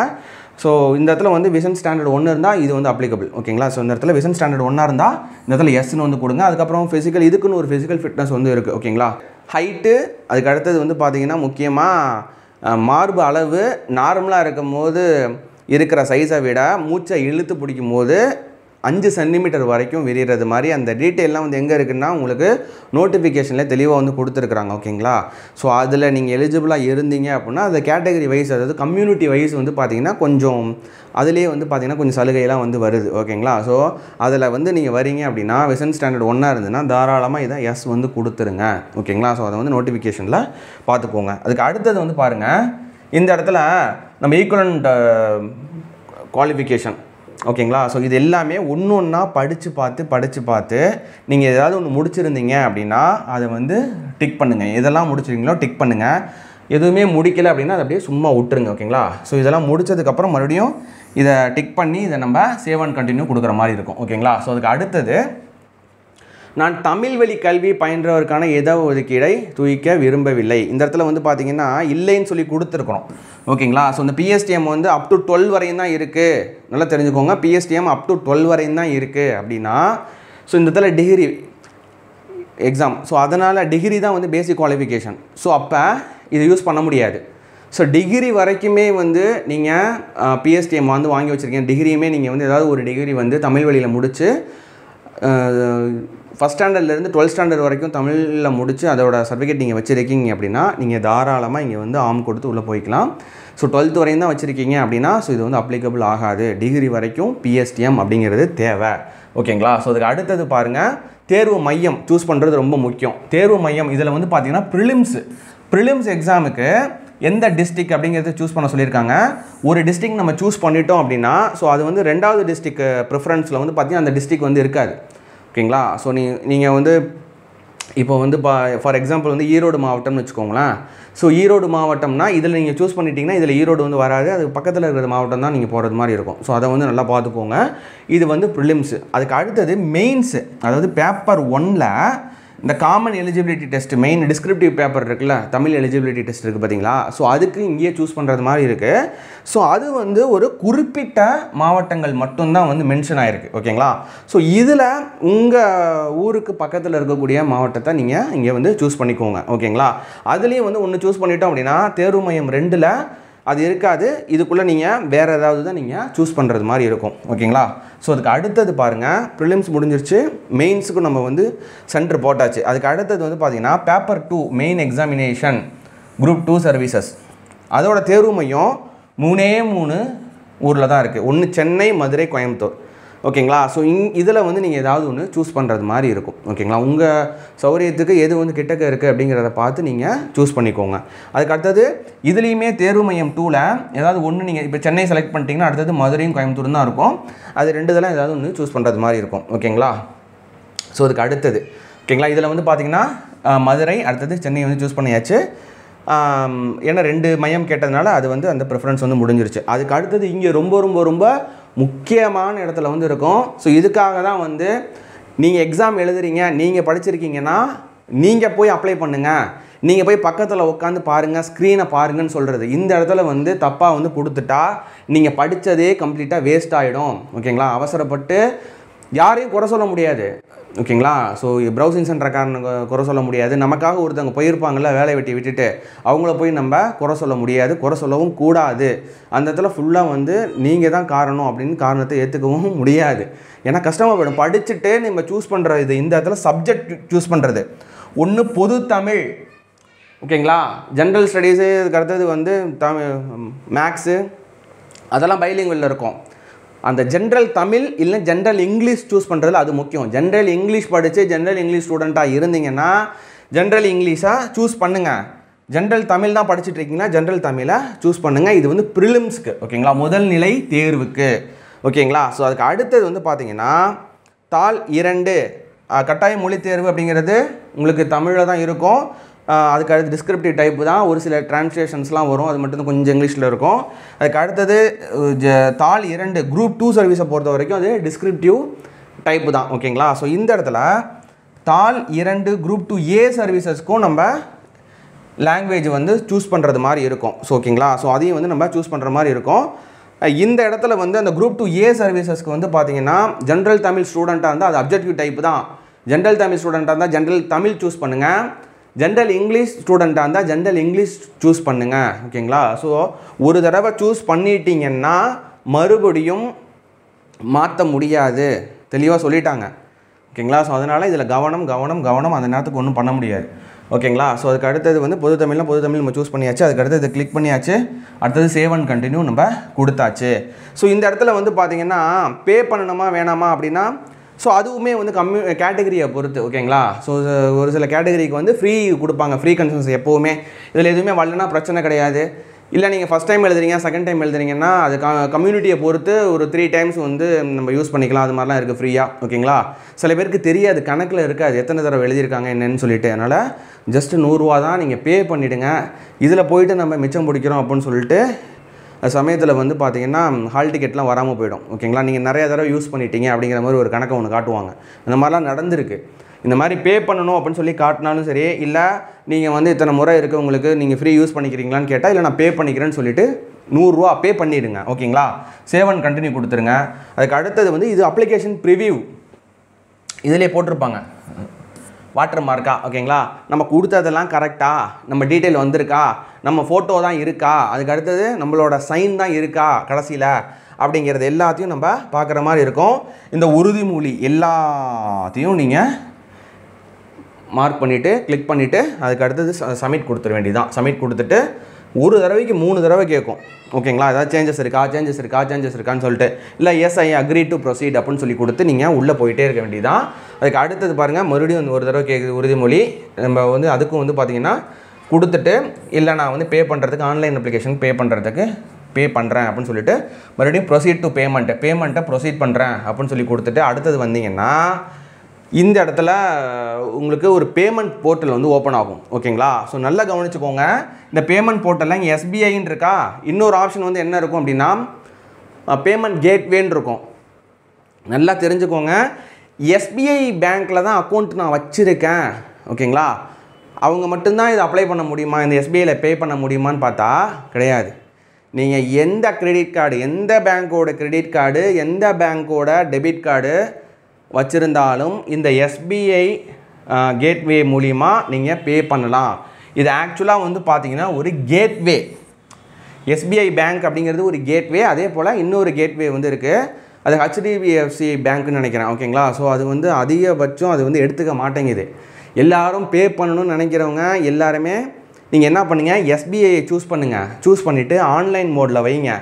ஸோ இந்த இடத்துல வந்து விஷன் ஸ்டாண்டர்ட் 1 இருந்தால் இது வந்து அப்ளிகபிள். ஓகேங்களா? ஸோ இந்த இடத்துல விஷன் ஸ்டாண்டர்ட் 1 இருந்தால் இந்த இடத்துல எஸ்ன்னு வந்து கொடுங்க. அதுக்கப்புறம் ஃபிசிக்கல், இதுக்குன்னு ஒரு ஃபிசிக்கல் ஃபிட்னஸ் வந்து இருக்குது. ஓகேங்களா? ஹைட்டு, அதுக்கு அடுத்தது வந்து பார்த்திங்கன்னா முக்கியமாக மார்பு அளவு நார்மலாக இருக்கும் போது இருக்கிற சைஸை விட மூச்சை இழுத்து பிடிக்கும் போது 5 சென்டிமீட்டர் வரைக்கும் விரிகிறது மாதிரி அந்த டீட்டெயிலாம் வந்து எங்கே இருக்குன்னா உங்களுக்கு நோட்டிஃபிகேஷனில் தெளிவாக வந்து கொடுத்துருக்குறாங்க. ஓகேங்களா? ஸோ அதில் நீங்கள் எலிஜிபிளாக இருந்தீங்க அப்படின்னா அந்த கேட்டகரி வைஸ், அதாவது கம்யூனிட்டி வைஸ் வந்து பார்த்திங்கன்னா கொஞ்சம் அதிலே வந்து பார்த்திங்கன்னா கொஞ்சம் சலுகையெல்லாம் வந்து வருது. ஓகேங்களா? ஸோ அதில் வந்து நீங்கள் வரீங்க அப்படின்னா விஷன் ஸ்டாண்டர்ட் 1 இருந்ததுன்னா தாராளமாக இதை எஸ் வந்து கொடுத்துருங்க. ஓகேங்களா? ஸோ அதை வந்து நோட்டிஃபிகேஷனில் பார்த்துக்கோங்க. அதுக்கு அடுத்தது வந்து பாருங்கள், இந்த இடத்துல நம்ம ஈக்குவலண்ட் குவாலிஃபிகேஷன். ஓகேங்களா? ஸோ இது எல்லாமே ஒன்றா படித்து பார்த்து நீங்கள் ஏதாவது ஒன்று முடிச்சிருந்தீங்க அப்படின்னா அதை வந்து டிக் பண்ணுங்கள். எதெல்லாம் முடிச்சிருக்கீங்களோ டிக் பண்ணுங்கள். எதுவுமே முடிக்கலை அப்படின்னா அதை அப்படியே சும்மா விட்டுருங்க. ஓகேங்களா? ஸோ இதெல்லாம் முடித்ததுக்கப்புறம் மறுபடியும் இதை டிக் பண்ணி இதை நம்ம சேவ் அண்ட் கண்டினியூ கொடுக்குற மாதிரி இருக்கும். ஓகேங்களா? ஸோ அதுக்கு அடுத்தது, நான் தமிழ் வழி கல்வி பயின்றவருக்கான இடஒதுக்கீடை தூய்க்க விரும்பவில்லை. இந்த இடத்துல வந்து பார்த்திங்கன்னா இல்லைன்னு சொல்லி கொடுத்துருக்குறோம். ஓகேங்களா? ஸோ இந்த பிஎஸ்டிஎம் வந்து அப் டு 12 வரையும் தான் இருக்குது. நல்லா தெரிஞ்சுக்கோங்க, பிஎஸ்டிஎம் அப் டு 12 வரையும் தான் இருக்குது அப்படின்னா ஸோ இந்த இடத்துல டிகிரி எக்ஸாம். ஸோ அதனால் டிகிரி தான் வந்து பேசிக் குவாலிஃபிகேஷன். ஸோ அப்போ இதை யூஸ் பண்ண முடியாது. ஸோ டிகிரி வரைக்குமே வந்து நீங்கள் பிஎஸ்டிஎம் வந்து வாங்கி வச்சுருக்கீங்க. டிகிரியுமே நீங்கள் வந்து ஏதாவது ஒரு டிகிரி வந்து தமிழ் வழியில் முடித்து ஃபஸ்ட் ஸ்டாண்டர்ட்லேருந்து 12th ஸ்டாண்டர்ட் வரைக்கும் தமிழில் முடித்து அதோட சர்டிஃபிகேட் நீங்கள் வச்சுருக்கீங்க அப்படின்னா நீங்கள் தாராளமாக இங்கே வந்து ஆம் கொடுத்து உள்ளே போய்க்கலாம். ஸோ 12th வரையும் தான் வச்சுருக்கீங்க அப்படின்னா ஸோ இது வந்து அப்ளிகபிள் ஆகாது. டிகிரி வரைக்கும் பிஎஸ்டிஎம் அப்படிங்கிறது தேவை. ஓகேங்களா? ஸோ அதுக்கு அடுத்தது பாருங்கள், தேர்வு மையம் சூஸ் பண்ணுறது ரொம்ப முக்கியம். தேர்வு மையம் இதில் வந்து பார்த்திங்கன்னா ப்ரிலிம்ஸ் எக்ஸாமுக்கு எந்த டிஸ்ட்ரிக்ட் அப்படிங்கிறத சூஸ் பண்ண சொல்லியிருக்காங்க. ஒரு டிஸ்ட்ரிக்ட் நம்ம சூஸ் பண்ணிட்டோம் அப்படின்னா ஸோ அது வந்து 2வது டிஸ்ட்ரிக்ட் ப்ரிஃபரன்ஸில் வந்து பார்த்திங்கன்னா அந்த டிஸ்ட்ரிக்ட் வந்து இருக்காது. ஓகேங்களா? ஸோ நீங்கள் வந்து இப்போ வந்து ஃபார் எக்ஸாம்பிள் வந்து ஈரோடு மாவட்டம்னு வச்சுக்கோங்களேன். ஸோ ஈரோடு மாவட்டம்னா இதில் நீங்கள் சூஸ் பண்ணிட்டீங்கன்னா இதில் ஈரோடு வந்து வராது, அதுக்கு பக்கத்தில் இருக்கிற மாவட்டம் தான் நீங்கள் போகிறது மாதிரி இருக்கும். ஸோ அதை வந்து நல்லா பார்த்துக்கோங்க. இது வந்து ப்ரிலிம்ஸு. அதுக்கு அடுத்தது மெயின்ஸு, அதாவது பேப்பர் 1ல் இந்த common eligibility test, main descriptive paper இருக்குல்ல, தமிழ் எலிஜிபிலிட்டி டெஸ்ட் இருக்குது பார்த்தீங்களா? ஸோ அதுக்கு இங்கேயே சூஸ் பண்ணுறது மாதிரி இருக்குது. ஸோ அது வந்து ஒரு குறிப்பிட்ட மாவட்டங்கள் மட்டும்தான் வந்து மென்ஷன் ஆகிருக்கு. ஓகேங்களா? ஸோ இதில் உங்கள் ஊருக்கு பக்கத்தில் இருக்கக்கூடிய மாவட்டத்தை நீங்கள் இங்கே வந்து சூஸ் பண்ணிக்கோங்க. ஓகேங்களா? அதுலேயும் வந்து ஒன்று சூஸ் பண்ணிட்டோம் அப்படின்னா தேர்வு மையம் 2ல் அது இருக்காது. இதுக்குள்ளே நீங்கள் வேறு ஏதாவது தான் நீங்கள் சூஸ் பண்ணுறது மாதிரி இருக்கும். ஓகேங்களா? ஸோ அதுக்கு அடுத்தது பாருங்கள், ப்ரிலிம்ஸ் முடிஞ்சிருச்சு, மெயின்ஸுக்கும் நம்ம வந்து சென்டர் போட்டாச்சு. அதுக்கு அடுத்தது வந்து பார்த்திங்கன்னா paper 2 main examination group 2 services, அதோட தேர்வு மையம் 3 ஊரில் தான் இருக்குது. ஒன்று சென்னை, மதுரை, கோயம்புத்தூர். ஓகேங்களா? ஸோ இதில் வந்து நீங்கள் ஏதாவது ஒன்று சூஸ் பண்ணுறது மாதிரி இருக்கும். ஓகேங்களா? உங்கள் சௌகரியத்துக்கு எது வந்து கிட்டக்க இருக்குது அப்படிங்கிறத பார்த்து நீங்கள் சூஸ் பண்ணிக்கோங்க. அதுக்கு அடுத்தது இதுலேயுமே தேர்வு மையம் 2ல் ஏதாவது ஒன்று நீங்கள் இப்போ சென்னை செலக்ட் பண்ணிட்டீங்கன்னா அடுத்தது மதுரையும் கோயம்புத்தூரும் தான் இருக்கும். அது 2 இதெல்லாம் ஏதாவது ஒன்று சூஸ் பண்ணுறது மாதிரி இருக்கும். ஓகேங்களா? ஸோ அதுக்கு அடுத்தது ஓகேங்களா, இதில் வந்து பார்த்திங்கன்னா மதுரை, அடுத்தது சென்னை வந்து சூஸ் பண்ணியாச்சு. ஏன்னா 2 மையம் கேட்டதுனால அது வந்து அந்த ப்ரிஃபரன்ஸ் வந்து முடிஞ்சிருச்சு. அதுக்கு அடுத்தது இங்கே ரொம்ப ரொம்ப ரொம்ப முக்கியமான இடத்துல வந்து இருக்கும். ஸோ இதுக்காக தான் வந்து நீங்கள் எக்ஸாம் எழுதுறீங்க, நீங்கள் படிச்சிருக்கீங்கன்னா நீங்கள் போய் அப்ளை பண்ணுங்கள். நீங்கள் போய் பக்கத்தில் உட்காந்து பாருங்கள், ஸ்க்ரீனை பாருங்கன்னு சொல்கிறது. இந்த இடத்துல வந்து தப்பாக வந்து கொடுத்துட்டா நீங்கள் படித்ததே கம்ப்ளீட்டாக வேஸ்ட் ஆகிடும். ஓகேங்களா? அவசரப்பட்டு யாரையும் குறை சொல்ல முடியாது. ஓகேங்களா? ஸோ ப்ரௌசிங் சென்டர்காரனை குறை சொல்ல முடியாது. நமக்காக ஒருத்தவங்க போயிருப்பாங்கள்ல வேலையை வெட்டி விட்டுட்டு, அவங்கள போய் நம்ம குறை சொல்ல முடியாது, குறை சொல்லவும் கூடாது. அந்த இடத்துல ஃபுல்லாக வந்து நீங்கள் தான் காரணம் அப்படின்னு காரணத்தை ஏற்றுக்கவும் முடியாது. ஏன்னா கஷ்டமாக போயிடும். படிச்சுட்டு நம்ம சூஸ் பண்ணுற இது இந்த இடத்துல சப்ஜெக்ட் சூஸ் பண்ணுறது ஒன்று பொது தமிழ், ஓகேங்களா, ஜென்ரல் ஸ்டடீஸு, இதுக்கு அடுத்தது வந்து மேக்ஸு அதெல்லாம் பைலிங்குவலில் இருக்கும். அந்த ஜென்ரல் தமிழ் இல்லை ஜென்ரல் இங்கிலீஷ் சூஸ் பண்ணுறதுல அது முக்கியம். ஜென்ரல் இங்கிலீஷ் படித்து ஜென்ரல் இங்கிலீஷ் ஸ்டூடெண்ட்டாக இருந்தீங்கன்னா ஜென்ரல் இங்கிலீஷாக சூஸ் பண்ணுங்கள். ஜென்ரல் தமிழ் தான் படிச்சுட்டு இருக்கீங்கன்னா ஜென்ரல் தமிழை சூஸ் பண்ணுங்கள். இது வந்து ப்ரிலிம்ஸ்க்கு, ஓகேங்களா, முதல் நிலை தேர்வுக்கு. ஓகேங்களா? ஸோ அதுக்கு அடுத்தது வந்து பார்த்தீங்கன்னா தாள் 2 கட்டாய மொழி தேர்வு அப்படிங்கிறது உங்களுக்கு தமிழில் தான் இருக்கும். அதுக்கு அடுத்து டிஸ்கிரிப்டிவ் டைப்பு தான், ஒரு சில டிரான்ஸ்லேஷன்ஸ்லாம் வரும், அது மட்டும் கொஞ்சம் இங்கிலீஷில் இருக்கும். அதுக்கு அடுத்தது தாள் 2 குரூப் 2 சர்வீஸை பொறுத்த வரைக்கும் அது டிஸ்கிரிப்டிவ் டைப்பு தான். ஓகேங்களா? ஸோ இந்த இடத்துல தாள் 2 குரூப் 2A சர்வீசஸ்க்கும் நம்ம லாங்குவேஜ் வந்து சூஸ் பண்ணுறது மாதிரி இருக்கும். ஸோ ஓகேங்களா? ஸோ அதையும் வந்து நம்ம சூஸ் பண்ணுற மாதிரி இருக்கும். இந்த இடத்துல வந்து அந்த குரூப் 2A சர்வீசஸ்க்கு வந்து பார்த்தீங்கன்னா ஜென்ரல் தமிழ் ஸ்டூடெண்ட்டாக இருந்தால் அது அப்ஜெக்டிவ் டைப்பு தான். ஜென்ரல் தமிழ் ஸ்டூடெண்ட்டாக இருந்தால் ஜென்ரல் தமிழ் சூஸ் பண்ணுங்கள். ஜென்ரல் இங்கிலீஷ் ஸ்டூடெண்ட்டாக இருந்தால் ஜென்ரல் இங்கிலீஷ் சூஸ் பண்ணுங்கள். ஓகேங்களா? ஸோ ஒரு தடவை சூஸ் பண்ணிட்டீங்கன்னா மறுபடியும் மாற்ற முடியாது, தெளிவாக சொல்லிட்டாங்க. ஓகேங்களா? ஸோ அதனால் இதில் கவனம் கவனம் கவனம், அந்த நேரத்துக்கு ஒன்றும் பண்ண முடியாது. ஓகேங்களா? ஸோ அதுக்கு அடுத்தது வந்து பொது தமிழ்னா பொது தமிழ் நம்ம சூஸ் பண்ணியாச்சு. அதுக்கு அடுத்தது கிளிக் பண்ணியாச்சு. அடுத்தது சேவ் அண்ட் கண்டினியூ நம்ம கொடுத்தாச்சு. ஸோ இந்த இடத்துல வந்து பார்த்திங்கன்னா பே பண்ணணுமா வேணாமா அப்படின்னா, ஸோ அதுவுமே வந்து கேட்டகரியை பொறுத்து. ஓகேங்களா? ஸோ ஒரு சில கேட்டகரிக்கு வந்து ஃப்ரீ கொடுப்பாங்க, ஃப்ரீ கன்சல்டன்சி எப்போவுமே. இதில் எதுவுமே வரலன்னா பிரச்சனை கிடையாது. இல்லை நீங்கள் ஃபஸ்ட் டைம் எழுதுறீங்க, செகண்ட் டைம் எழுதுறீங்கன்னா அது கம்யூனிட்டியை பொறுத்து ஒரு 3 டைம்ஸ் வந்து நம்ம யூஸ் பண்ணிக்கலாம். அது மாதிரிலாம் இருக்குது ஃப்ரீயாக. ஓகேங்களா? சில பேருக்கு தெரியாது, கணக்கில் இருக்காது எத்தனை தடவை எழுதியிருக்காங்க என்னன்னு சொல்லிட்டு. அதனால் ஜஸ்ட்டு 100 ரூபா தான், நீங்கள் பே பண்ணிவிடுங்க. இதில் போயிட்டு நம்ம மிச்சம் பிடிக்கிறோம் அப்படின்னு சொல்லிட்டு சமயத்தில் வந்து பார்த்தீங்கன்னா ஹால் டிக்கெட்லாம் வராமல் போயிடும். ஓகேங்களா? நீங்கள் நிறைய தடவை யூஸ் பண்ணிட்டீங்க அப்படிங்கிற மாதிரி ஒரு கணக்கை ஒன்று காட்டுவாங்க. அந்த மாதிரிலாம் நடந்திருக்கு. இந்த மாதிரி பே பண்ணணும் அப்படின்னு சொல்லி காட்டினாலும் சரி, இல்லை நீங்கள் வந்து இத்தனை முறை இருக்குது உங்களுக்கு, நீங்கள் ஃப்ரீ யூஸ் பண்ணிக்கிறீங்களான்னு கேட்டால் இல்லை நான் பே பண்ணிக்கிறேன்னு சொல்லிவிட்டு 100 ரூபா பே பண்ணிவிடுங்க. ஓகேங்களா? சேவ் அண்ட் கண்டினியூ கொடுத்துருங்க. அதுக்கு அடுத்தது வந்து இது அப்ளிகேஷன் ப்ரிவியூ, இதிலே போட்டிருப்பாங்க வாட்டர் மார்க்கா. ஓகேங்களா? நம்ம கொடுத்ததெல்லாம் கரெக்டாக, நம்ம டீட்டெயில் வந்திருக்கா, நம்ம ஃபோட்டோ தான் இருக்கா, அதுக்கு அடுத்தது நம்மளோட சைன் தான் இருக்கா கடைசியில் அப்படிங்கிறது எல்லாத்தையும் நம்ம பார்க்குற மாதிரி இருக்கும். இந்த உறுதிமொழி எல்லாத்தையும் நீங்கள் மார்க் பண்ணிவிட்டு கிளிக் பண்ணிவிட்டு அதுக்கு அடுத்தது சப்மிட் கொடுத்துட வேண்டியதான். சப்மிட் கொடுத்துட்டு ஒரு தடவைக்கு 3 தடவை கேட்கும். ஓகேங்களா? ஏதாவது சேஞ்சஸ் இருக்கான்னு சொல்லிட்டு, இல்லை yes I agree to proceed அப்படின்னு சொல்லி கொடுத்து நீங்கள் உள்ளே போயிட்டே இருக்க வேண்டியதான். அதுக்கு அடுத்தது பாருங்கள், மறுபடியும் ஒரு தடவை கேட்குது உறுதிமொழி. நம்ம வந்து அதுக்கும் வந்து பார்த்திங்கன்னா கொடுத்துட்டு, இல்லை நான் வந்து பே பண்ணுறதுக்கு ஆன்லைன் அப்ளிகேஷன் பே பண்ணுறதுக்கு பே பண்ணுறேன் அப்படின்னு சொல்லிட்டு மறுபடியும் ப்ரொசீட் டு பேமெண்ட்டை ப்ரொசீட் பண்ணுறேன் அப்படின்னு சொல்லி கொடுத்துட்டு அடுத்தது வந்தீங்கன்னா இந்த இடத்துல உங்களுக்கு ஒரு பேமெண்ட் போர்ட்டல் வந்து ஓப்பன் ஆகும். ஓகேங்களா? ஸோ நல்லா கவனிச்சுக்கோங்க. இந்த பேமெண்ட் போர்ட்டலில் இங்கே எஸ்பிஐன்னு இருக்கா, இன்னொரு ஆப்ஷன் வந்து என்ன இருக்கும் அப்படின்னா பேமெண்ட் கேட்வேன்னு இருக்கும். நல்லா தெரிஞ்சுக்கோங்க. எஸ்பிஐ பேங்க்கில் தான் அக்கௌண்ட் நான் வச்சுருக்கேன். ஓகேங்களா? அவங்க மட்டும்தான் இதை அப்ளை பண்ண முடியுமா, இந்த எஸ்பிஐயில் பே பண்ண முடியுமான்னு பார்த்தா கிடையாது. நீங்கள் எந்த கிரெடிட் கார்டு, எந்த பேங்க்கோட கிரெடிட் கார்டு, எந்த பேங்க்கோட டெபிட் கார்டு வச்சுருந்தாலும் இந்த எஸ்பிஐ கேட்வே மூலிமா நீங்கள் பே பண்ணலாம். இது ஆக்சுவலாக வந்து பார்த்தீங்கன்னா ஒரு கேட்வே. எஸ்பிஐ பேங்க் அப்படிங்கிறது ஒரு கேட்வே. அதே போல் இன்னொரு கேட்வே வந்து இருக்குது, அது ஹெச்டிஎஃப்சி பேங்க்குன்னு நினைக்கிறேன். ஓகேங்களா? ஸோ அது வந்து அதிகபட்சம் அது வந்து எடுத்துக்க மாட்டேங்குது. எல்லாரும் பே பண்ணணும்னு நினைக்கிறவங்க எல்லாருமே நீங்கள் என்ன பண்ணுங்கள், எஸ்பிஐயை சூஸ் பண்ணுங்கள். சூஸ் பண்ணிவிட்டு ஆன்லைன் மோடில் வைங்க.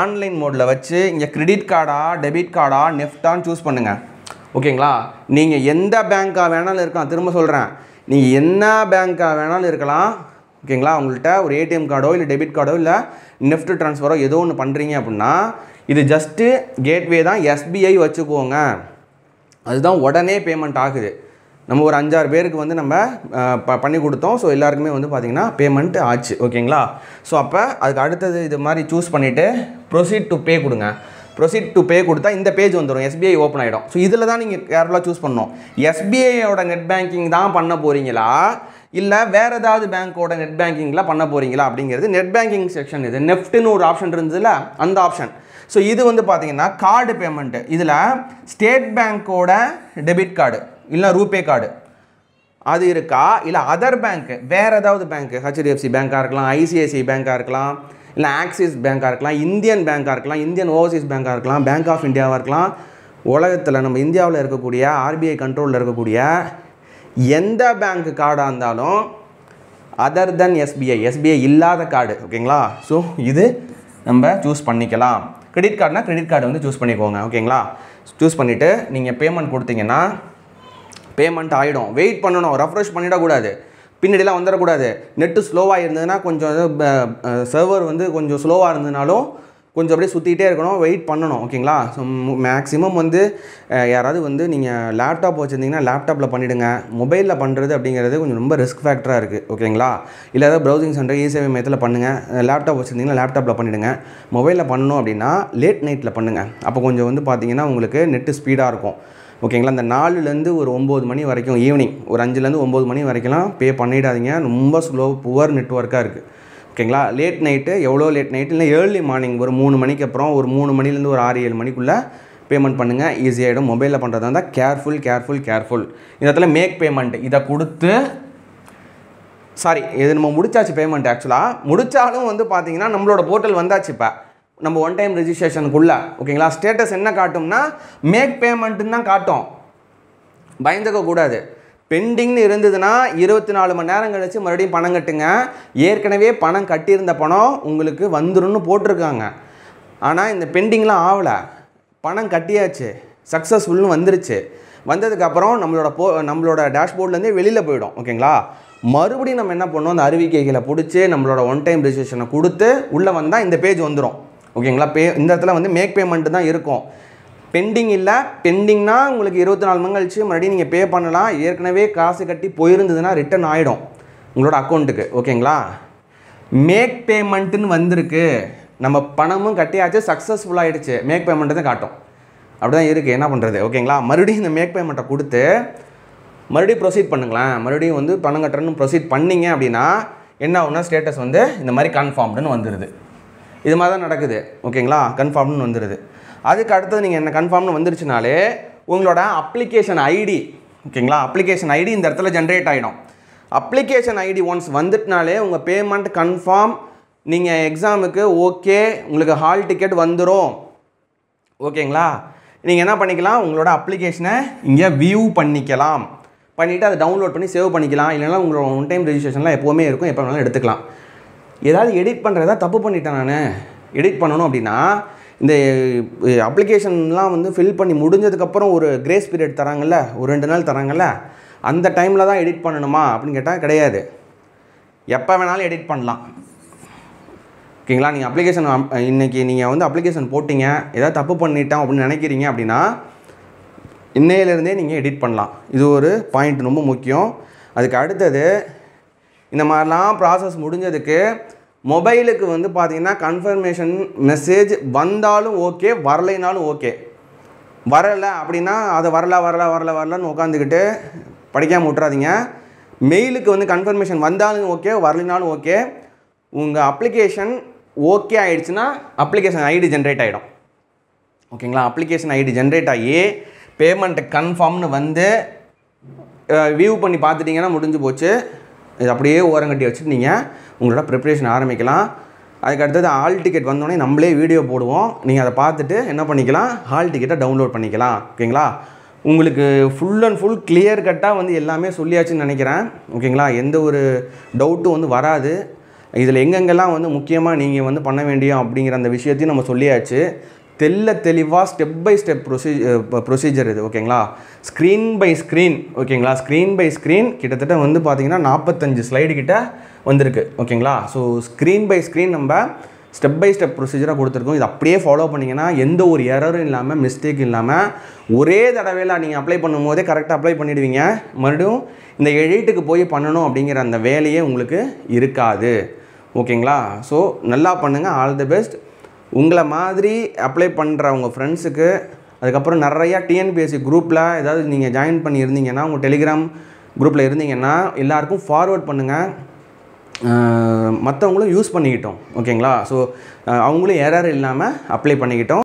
ஆன்லைன் மோடில் வச்சு இங்கே கிரெடிட் கார்டா டெபிட் கார்டா நெஃப்டான்னு சூஸ் பண்ணுங்கள். ஓகேங்களா? நீங்கள் எந்த பேங்க்காக வேணாலும் இருக்கலாம். திரும்ப சொல்கிறேன், நீங்கள் என்ன பேங்க்காக வேணாலும் இருக்கலாம். ஓகேங்களா? உங்கள்கிட்ட ஒரு ஏடிஎம் கார்டோ இல்லை டெபிட் கார்டோ இல்லை நெஃப்ட் ட்ரான்ஸ்ஃபரோ ஏதோ ஒன்று பண்ணுறீங்க அப்படின்னா இது ஜஸ்ட்டு கேட்வே தான். எஸ்பிஐ வச்சுக்கோங்க, அதுதான் உடனே பேமெண்ட் ஆகுது. நம்ம ஒரு 5-6 பேருக்கு வந்து நம்ம பண்ணி கொடுத்தோம். ஸோ எல்லாருக்குமே வந்து பார்த்திங்கன்னா பேமெண்ட் ஆச்சு. ஓகேங்களா? ஸோ அப்போ அதுக்கு அடுத்தது இது மாதிரி சூஸ் பண்ணிவிட்டு ப்ரொசீட் டு பே கொடுங்க. ப்ரொசீட் டு பே கொடுத்தா இந்த பேஜ் வந்துடும், எஸ்பிஐ ஓப்பன் ஆகிடும். ஸோ இதில் தான் நீங்கள் கேர்ஃபுல்லாக சூஸ் பண்ணணும். எஸ்பிஐயோட நெட் பேங்கிங் தான் பண்ண போகிறீங்களா, இல்லை வேறு ஏதாவது பேங்க்கோட நெட் பேங்கிங்கில் பண்ண போகிறீங்களா அப்படிங்கிறது நெட் பேங்கிங் செக்ஷன். இது நெஃப்ட்னு ஒரு ஆப்ஷன் இருந்ததுல அந்த ஆப்ஷன். ஸோ இது வந்து பார்த்தீங்கன்னா கார்டு பேமெண்ட்டு. இதில் ஸ்டேட் பேங்க்கோட டெபிட் கார்டு இல்லை ரூபே கார்டு அது இருக்கா, இல்லை அதர் பேங்க்கு வேறு ஏதாவது பேங்க்கு ஹெச்டிஎஃப்சி பேங்காக இருக்கலாம், ஐசிஐசிஐ பேங்காக இருக்கலாம், இல்லை ஆக்சிஸ் பேங்காக இருக்கலாம், இந்தியன் பேங்காக இருக்கலாம், இந்தியன் ஓவர்சீஸ் பேங்காக இருக்கலாம், பேங்க் ஆஃப் இந்தியாவாக இருக்கலாம், உலகத்தில் நம்ம இந்தியாவில் இருக்கக்கூடிய ஆர்பிஐ கண்ட்ரோலில் இருக்கக்கூடிய எந்த பேங்க் கார்டாக இருந்தாலும் அதர் தென் எஸ்பிஐ இல்லாத கார்டு. ஓகேங்களா? ஸோ இது நம்ம சூஸ் பண்ணிக்கலாம். கிரெடிட் கார்டுனா கிரெடிட் கார்டு வந்து சூஸ் பண்ணிக்கோங்க. ஓகேங்களா? சூஸ் பண்ணிவிட்டு நீங்கள் பேமெண்ட் கொடுத்தீங்கன்னா பேமெண்ட் ஆகிடும். வெயிட் பண்ணணும், ரெஃப்ரெஷ் பண்ணிடக்கூடாது, பின்னாடிலாம் வந்துடக்கூடாது. நெட்டு ஸ்லோவாக இருந்ததுன்னா கொஞ்சம் சர்வர் வந்து கொஞ்சம் ஸ்லோவாக இருந்ததுனாலும் கொஞ்சம் அப்படியே சுற்றிக்கிட்டே இருக்கணும், வெயிட் பண்ணணும். ஓகேங்களா? ஸோ மேக்ஸிமம் வந்து யாராவது வந்து நீங்கள் லேப்டாப் வச்சுருந்தீங்கன்னா லேப்டாப்பில் பண்ணிவிடுங்க. மொபைலில் பண்ணுறது அப்படிங்கிறது கொஞ்சம் ரொம்ப ரிஸ்க் ஃபேக்டராக இருக்குது. ஓகேங்களா? இல்லை ஏதாவது ப்ரௌசிங் சென்டர் இசேவை மையத்தில் பண்ணுங்கள். லேப்டாப் வச்சுருந்தீங்கன்னா லேப்டாப்பில் பண்ணிவிடுங்க. மொபைலில் பண்ணணும் அப்படின்னா லேட் நைட்டில் பண்ணுங்கள். அப்போ கொஞ்சம் வந்து பார்த்தீங்கன்னா உங்களுக்கு நெட்டு ஸ்பீடாக இருக்கும். ஓகேங்களா? இந்த 4லேருந்து ஒரு 9 மணி வரைக்கும், ஈவினிங் ஒரு 5லேருந்து 9 மணி வரைக்கும்லாம் பே பண்ணிடாதீங்க. ரொம்ப புவர் நெட்ஒர்க்காக இருக்குது. ஓகேங்களா? லேட் நைட்டு, எவ்வளோ லேட் நைட்டு இல்லை ஏர்லி மார்னிங் ஒரு 3 மணிக்கு அப்புறம் ஒரு 3 மணிலேருந்து ஒரு 6-7 மணிக்குள்ளே பேமெண்ட் பண்ணுங்கள். ஈஸியாகிடும். மொபைலில் பண்ணுறதா இருந்தால் கேர்ஃபுல். இந்த இடத்துல மேக் பேமெண்ட் இதை கொடுத்து இது நம்ம முடிச்சாச்சு பேமெண்ட். ஆக்சுவலாக முடித்தாலும் வந்து பார்த்தீங்கன்னா நம்மளோட போர்ட்டல் வந்தாச்சு. இப்போ நம்ம ஒன் டைம் ரெஜிஸ்ட்ரேஷனுக்குள்ளே ஓகேங்களா ஸ்டேட்டஸ் என்ன காட்டும்னா மேக் பேமெண்ட்டுன்னு தான் காட்டும். பயந்துக்கக்கூடாது. பெண்டிங்னு இருந்ததுன்னா 24 மணி நேரம் கழிச்சு மறுபடியும் பணம் கட்டுங்க. ஏற்கனவே பணம் கட்டியிருந்த பணம் உங்களுக்கு வந்துரும்னு போட்டிருக்காங்க. ஆனால் இந்த பெண்டிங்லாம் ஆகலை, பணம் கட்டியாச்சு, சக்ஸஸ்ஃபுல்னு வந்துருச்சு. வந்ததுக்கப்புறம் நம்மளோட டேஷ்போர்ட்லேருந்தே வெளியில் போயிடும். ஓகேங்களா? மறுபடியும் நம்ம என்ன பண்ணோம், அந்த அறிவிக்கைகளை பிடிச்சி நம்மளோட ஒன் டைம் ரெஜிஸ்ட்ரேஷனை கொடுத்து உள்ளே வந்தால் இந்த பேஜ் வந்துடும். ஓகேங்களா? இந்த இடத்துல வந்து மேக் பேமெண்ட்டு தான் இருக்கும், பெண்டிங் இல்லை. பெண்டிங்னா உங்களுக்கு 24 மணி கழிச்சு மறுபடியும் நீங்கள் பே பண்ணலாம். ஏற்கனவே காசு கட்டி போயிருந்ததுன்னா ரிட்டன் ஆகிடும் உங்களோட அக்கௌண்ட்டுக்கு. ஓகேங்களா? மேக் பேமெண்ட்டுன்னு வந்திருக்கு, நம்ம பணமும் கட்டியாச்சு, சக்ஸஸ்ஃபுல் ஆகிடுச்சு, மேக் பேமெண்ட்டு தான் காட்டும். அப்படி தான் இருக்குது. என்ன பண்ணுறது? ஓகேங்களா? மறுபடியும் இந்த மேக் பேமெண்ட்டை கொடுத்து மறுபடியும் ப்ரொசீட் பண்ணுங்களேன். மறுபடியும் வந்து பணம் கட்டுறன்னு ப்ரொசீட் பண்ணிங்க அப்படின்னா என்ன ஆகுனா ஸ்டேட்டஸ் வந்து இந்த மாதிரி கன்ஃபார்ம்டுன்னு வந்துடுது. இது மாதிரி தான் நடக்குது. ஓகேங்களா? கன்ஃபார்ம்னு வந்துடுது. அதுக்கு அடுத்தது நீங்கள் என்ன கன்ஃபார்ம்னு வந்துருச்சுனாலே உங்களோட அப்ளிகேஷன் ஐடி, ஓகேங்களா, அப்ளிகேஷன் ஐடி இந்த இடத்துல ஜென்ரேட் ஆகிடும். அப்ளிகேஷன் ஐடி ஒன்ஸ் வந்துட்டுனாலே உங்கள் பேமெண்ட் கன்ஃபார்ம், நீங்கள் எக்ஸாமுக்கு ஓகே, உங்களுக்கு ஹால் டிக்கெட் வந்துடும். ஓகேங்களா? நீங்கள் என்ன பண்ணிக்கலாம், உங்களோட அப்ளிகேஷனை இங்கே வியூ பண்ணிக்கலாம், பண்ணிவிட்டு அதை டவுன்லோட் பண்ணி சேவ் பண்ணிக்கலாம். இல்லைனா உங்களோட ஒன் டைம் ரெஜிஸ்ட்ரேஷன்லாம் எப்போவுமே இருக்கும், எப்போ வேணாலும் எடுத்துக்கலாம். ஏதாவது எடிட் பண்ணுறதா தப்பு பண்ணிட்டேன் நான், எடிட் பண்ணணும் அப்படின்னா இந்த அப்ளிகேஷன்லாம் வந்து ஃபில் பண்ணி முடிஞ்சதுக்கப்புறம் ஒரு கிரேஸ் பீரியட் தராங்கல்ல, ஒரு 2 நாள் தராங்கல்ல, அந்த டைமில் தான் எடிட் பண்ணணுமா அப்படின்னு கேட்டால் கிடையாது, எப்போ வேணாலும் எடிட் பண்ணலாம். ஓகேங்களா? நீங்கள் அப்ளிகேஷன் இன்றைக்கி நீங்கள் வந்து அப்ளிகேஷன் போட்டிங்க, ஏதாவது தப்பு பண்ணிட்டோம் அப்படின்னு நினைக்கிறீங்க அப்படின்னா இன்னையிலேருந்தே நீங்கள் எடிட் பண்ணலாம். இது ஒரு பாயிண்ட் ரொம்ப முக்கியம். அதுக்கு அடுத்தது இந்த மாதிரிலாம் ப்ராசஸ் முடிஞ்சதுக்கு மொபைலுக்கு வந்து பார்த்தீங்கன்னா கன்ஃபர்மேஷன் மெசேஜ் வந்தாலும் ஓகே, வரலைனாலும் ஓகே. வரலை அப்படின்னா அதை வரலன்னு உட்காந்துக்கிட்டு படிக்காமல் விட்றாதீங்க. மெயிலுக்கு வந்து கன்ஃபர்மேஷன் வந்தாலும் ஓகே, வரலைனாலும் ஓகே. உங்கள் அப்ளிகேஷன் ஓகே ஆகிடுச்சுன்னா அப்ளிகேஷன் ஐடி ஜென்ரேட் ஆகிடும். ஓகேங்களா? அப்ளிகேஷன் ஐடி ஜென்ரேட் ஆகி பேமெண்ட் கன்ஃபார்ம்னு வந்து வியூ பண்ணி பார்த்துட்டிங்கன்னா முடிஞ்சு போச்சு. இது அப்படியே ஓரங்கட்டி வச்சுட்டு நீங்கள் உங்களோட ப்ரிப்ரேஷன் ஆரம்பிக்கலாம். அதுக்கு அடுத்தது ஹால் டிக்கெட் வந்தோடனே நம்மளே வீடியோ போடுவோம், நீங்கள் அதை பார்த்துட்டு என்ன பண்ணிக்கலாம், ஹால் டிக்கெட்டை டவுன்லோட் பண்ணிக்கலாம். ஓகேங்களா? உங்களுக்கு ஃபுல் அண்ட் ஃபுல் கிளியர் கட்டாக வந்து எல்லாமே சொல்லியாச்சுன்னு நினைக்கிறேன். ஓகேங்களா? எந்த ஒரு டவுட்டும் வந்து வராது. இதில் எங்கெங்கெல்லாம் வந்து முக்கியமாக நீங்கள் வந்து பண்ண வேண்டியும் அப்படிங்கிற அந்த விஷயத்தையும் நம்ம சொல்லியாச்சு. தெளிவாக ஸ்டெப் பை ஸ்டெப் ப்ரொசீஜர் இது. ஓகேங்களா? Screen by screen. ஓகேங்களா? ஸ்க்ரீன் பை ஸ்க்ரீன் கிட்டத்தட்ட வந்து பார்த்திங்கன்னா 45 ஸ்லைடு கிட்ட வந்திருக்கு. ஓகேங்களா? ஸோ ஸ்க்ரீன் பை ஸ்க்ரீன் நம்ம ஸ்டெப் பை ஸ்டெப் ப்ரொசீஜராக கொடுத்துருக்கோம். இது அப்படியே ஃபாலோ பண்ணிங்கன்னா எந்த ஒரு எரரும் இல்லாமல், மிஸ்டேக் இல்லாமல் ஒரே தடவையில் நீங்கள் அப்ளை பண்ணும்போதே கரெக்டாக அப்ளை பண்ணிவிடுவீங்க. மறுபடியும் இந்த எடிட்டுக்கு போய் பண்ணணும் அப்படிங்கிற அந்த வேலையே உங்களுக்கு இருக்காது. ஓகேங்களா? ஸோ நல்லா பண்ணுங்கள். All the best. உங்களை மாதிரி அப்ளை பண்ணுற உங்கள் ஃப்ரெண்ட்ஸுக்கு, அதுக்கப்புறம் நிறையா டிஎன்பிஎஸ்சி குரூப்பில் ஏதாவது நீங்கள் ஜாயின் பண்ணியிருந்தீங்கன்னா உங்கள் டெலிகிராம் குரூப்பில் இருந்தீங்கன்னா எல்லாருக்கும் ஃபார்வர்ட் பண்ணுங்கள், மற்றவங்களும் யூஸ் பண்ணிக்கிட்டோம். ஓகேங்களா? ஸோ அவங்களும் எரர் இல்லாமல் அப்ளை பண்ணிக்கிட்டோம்.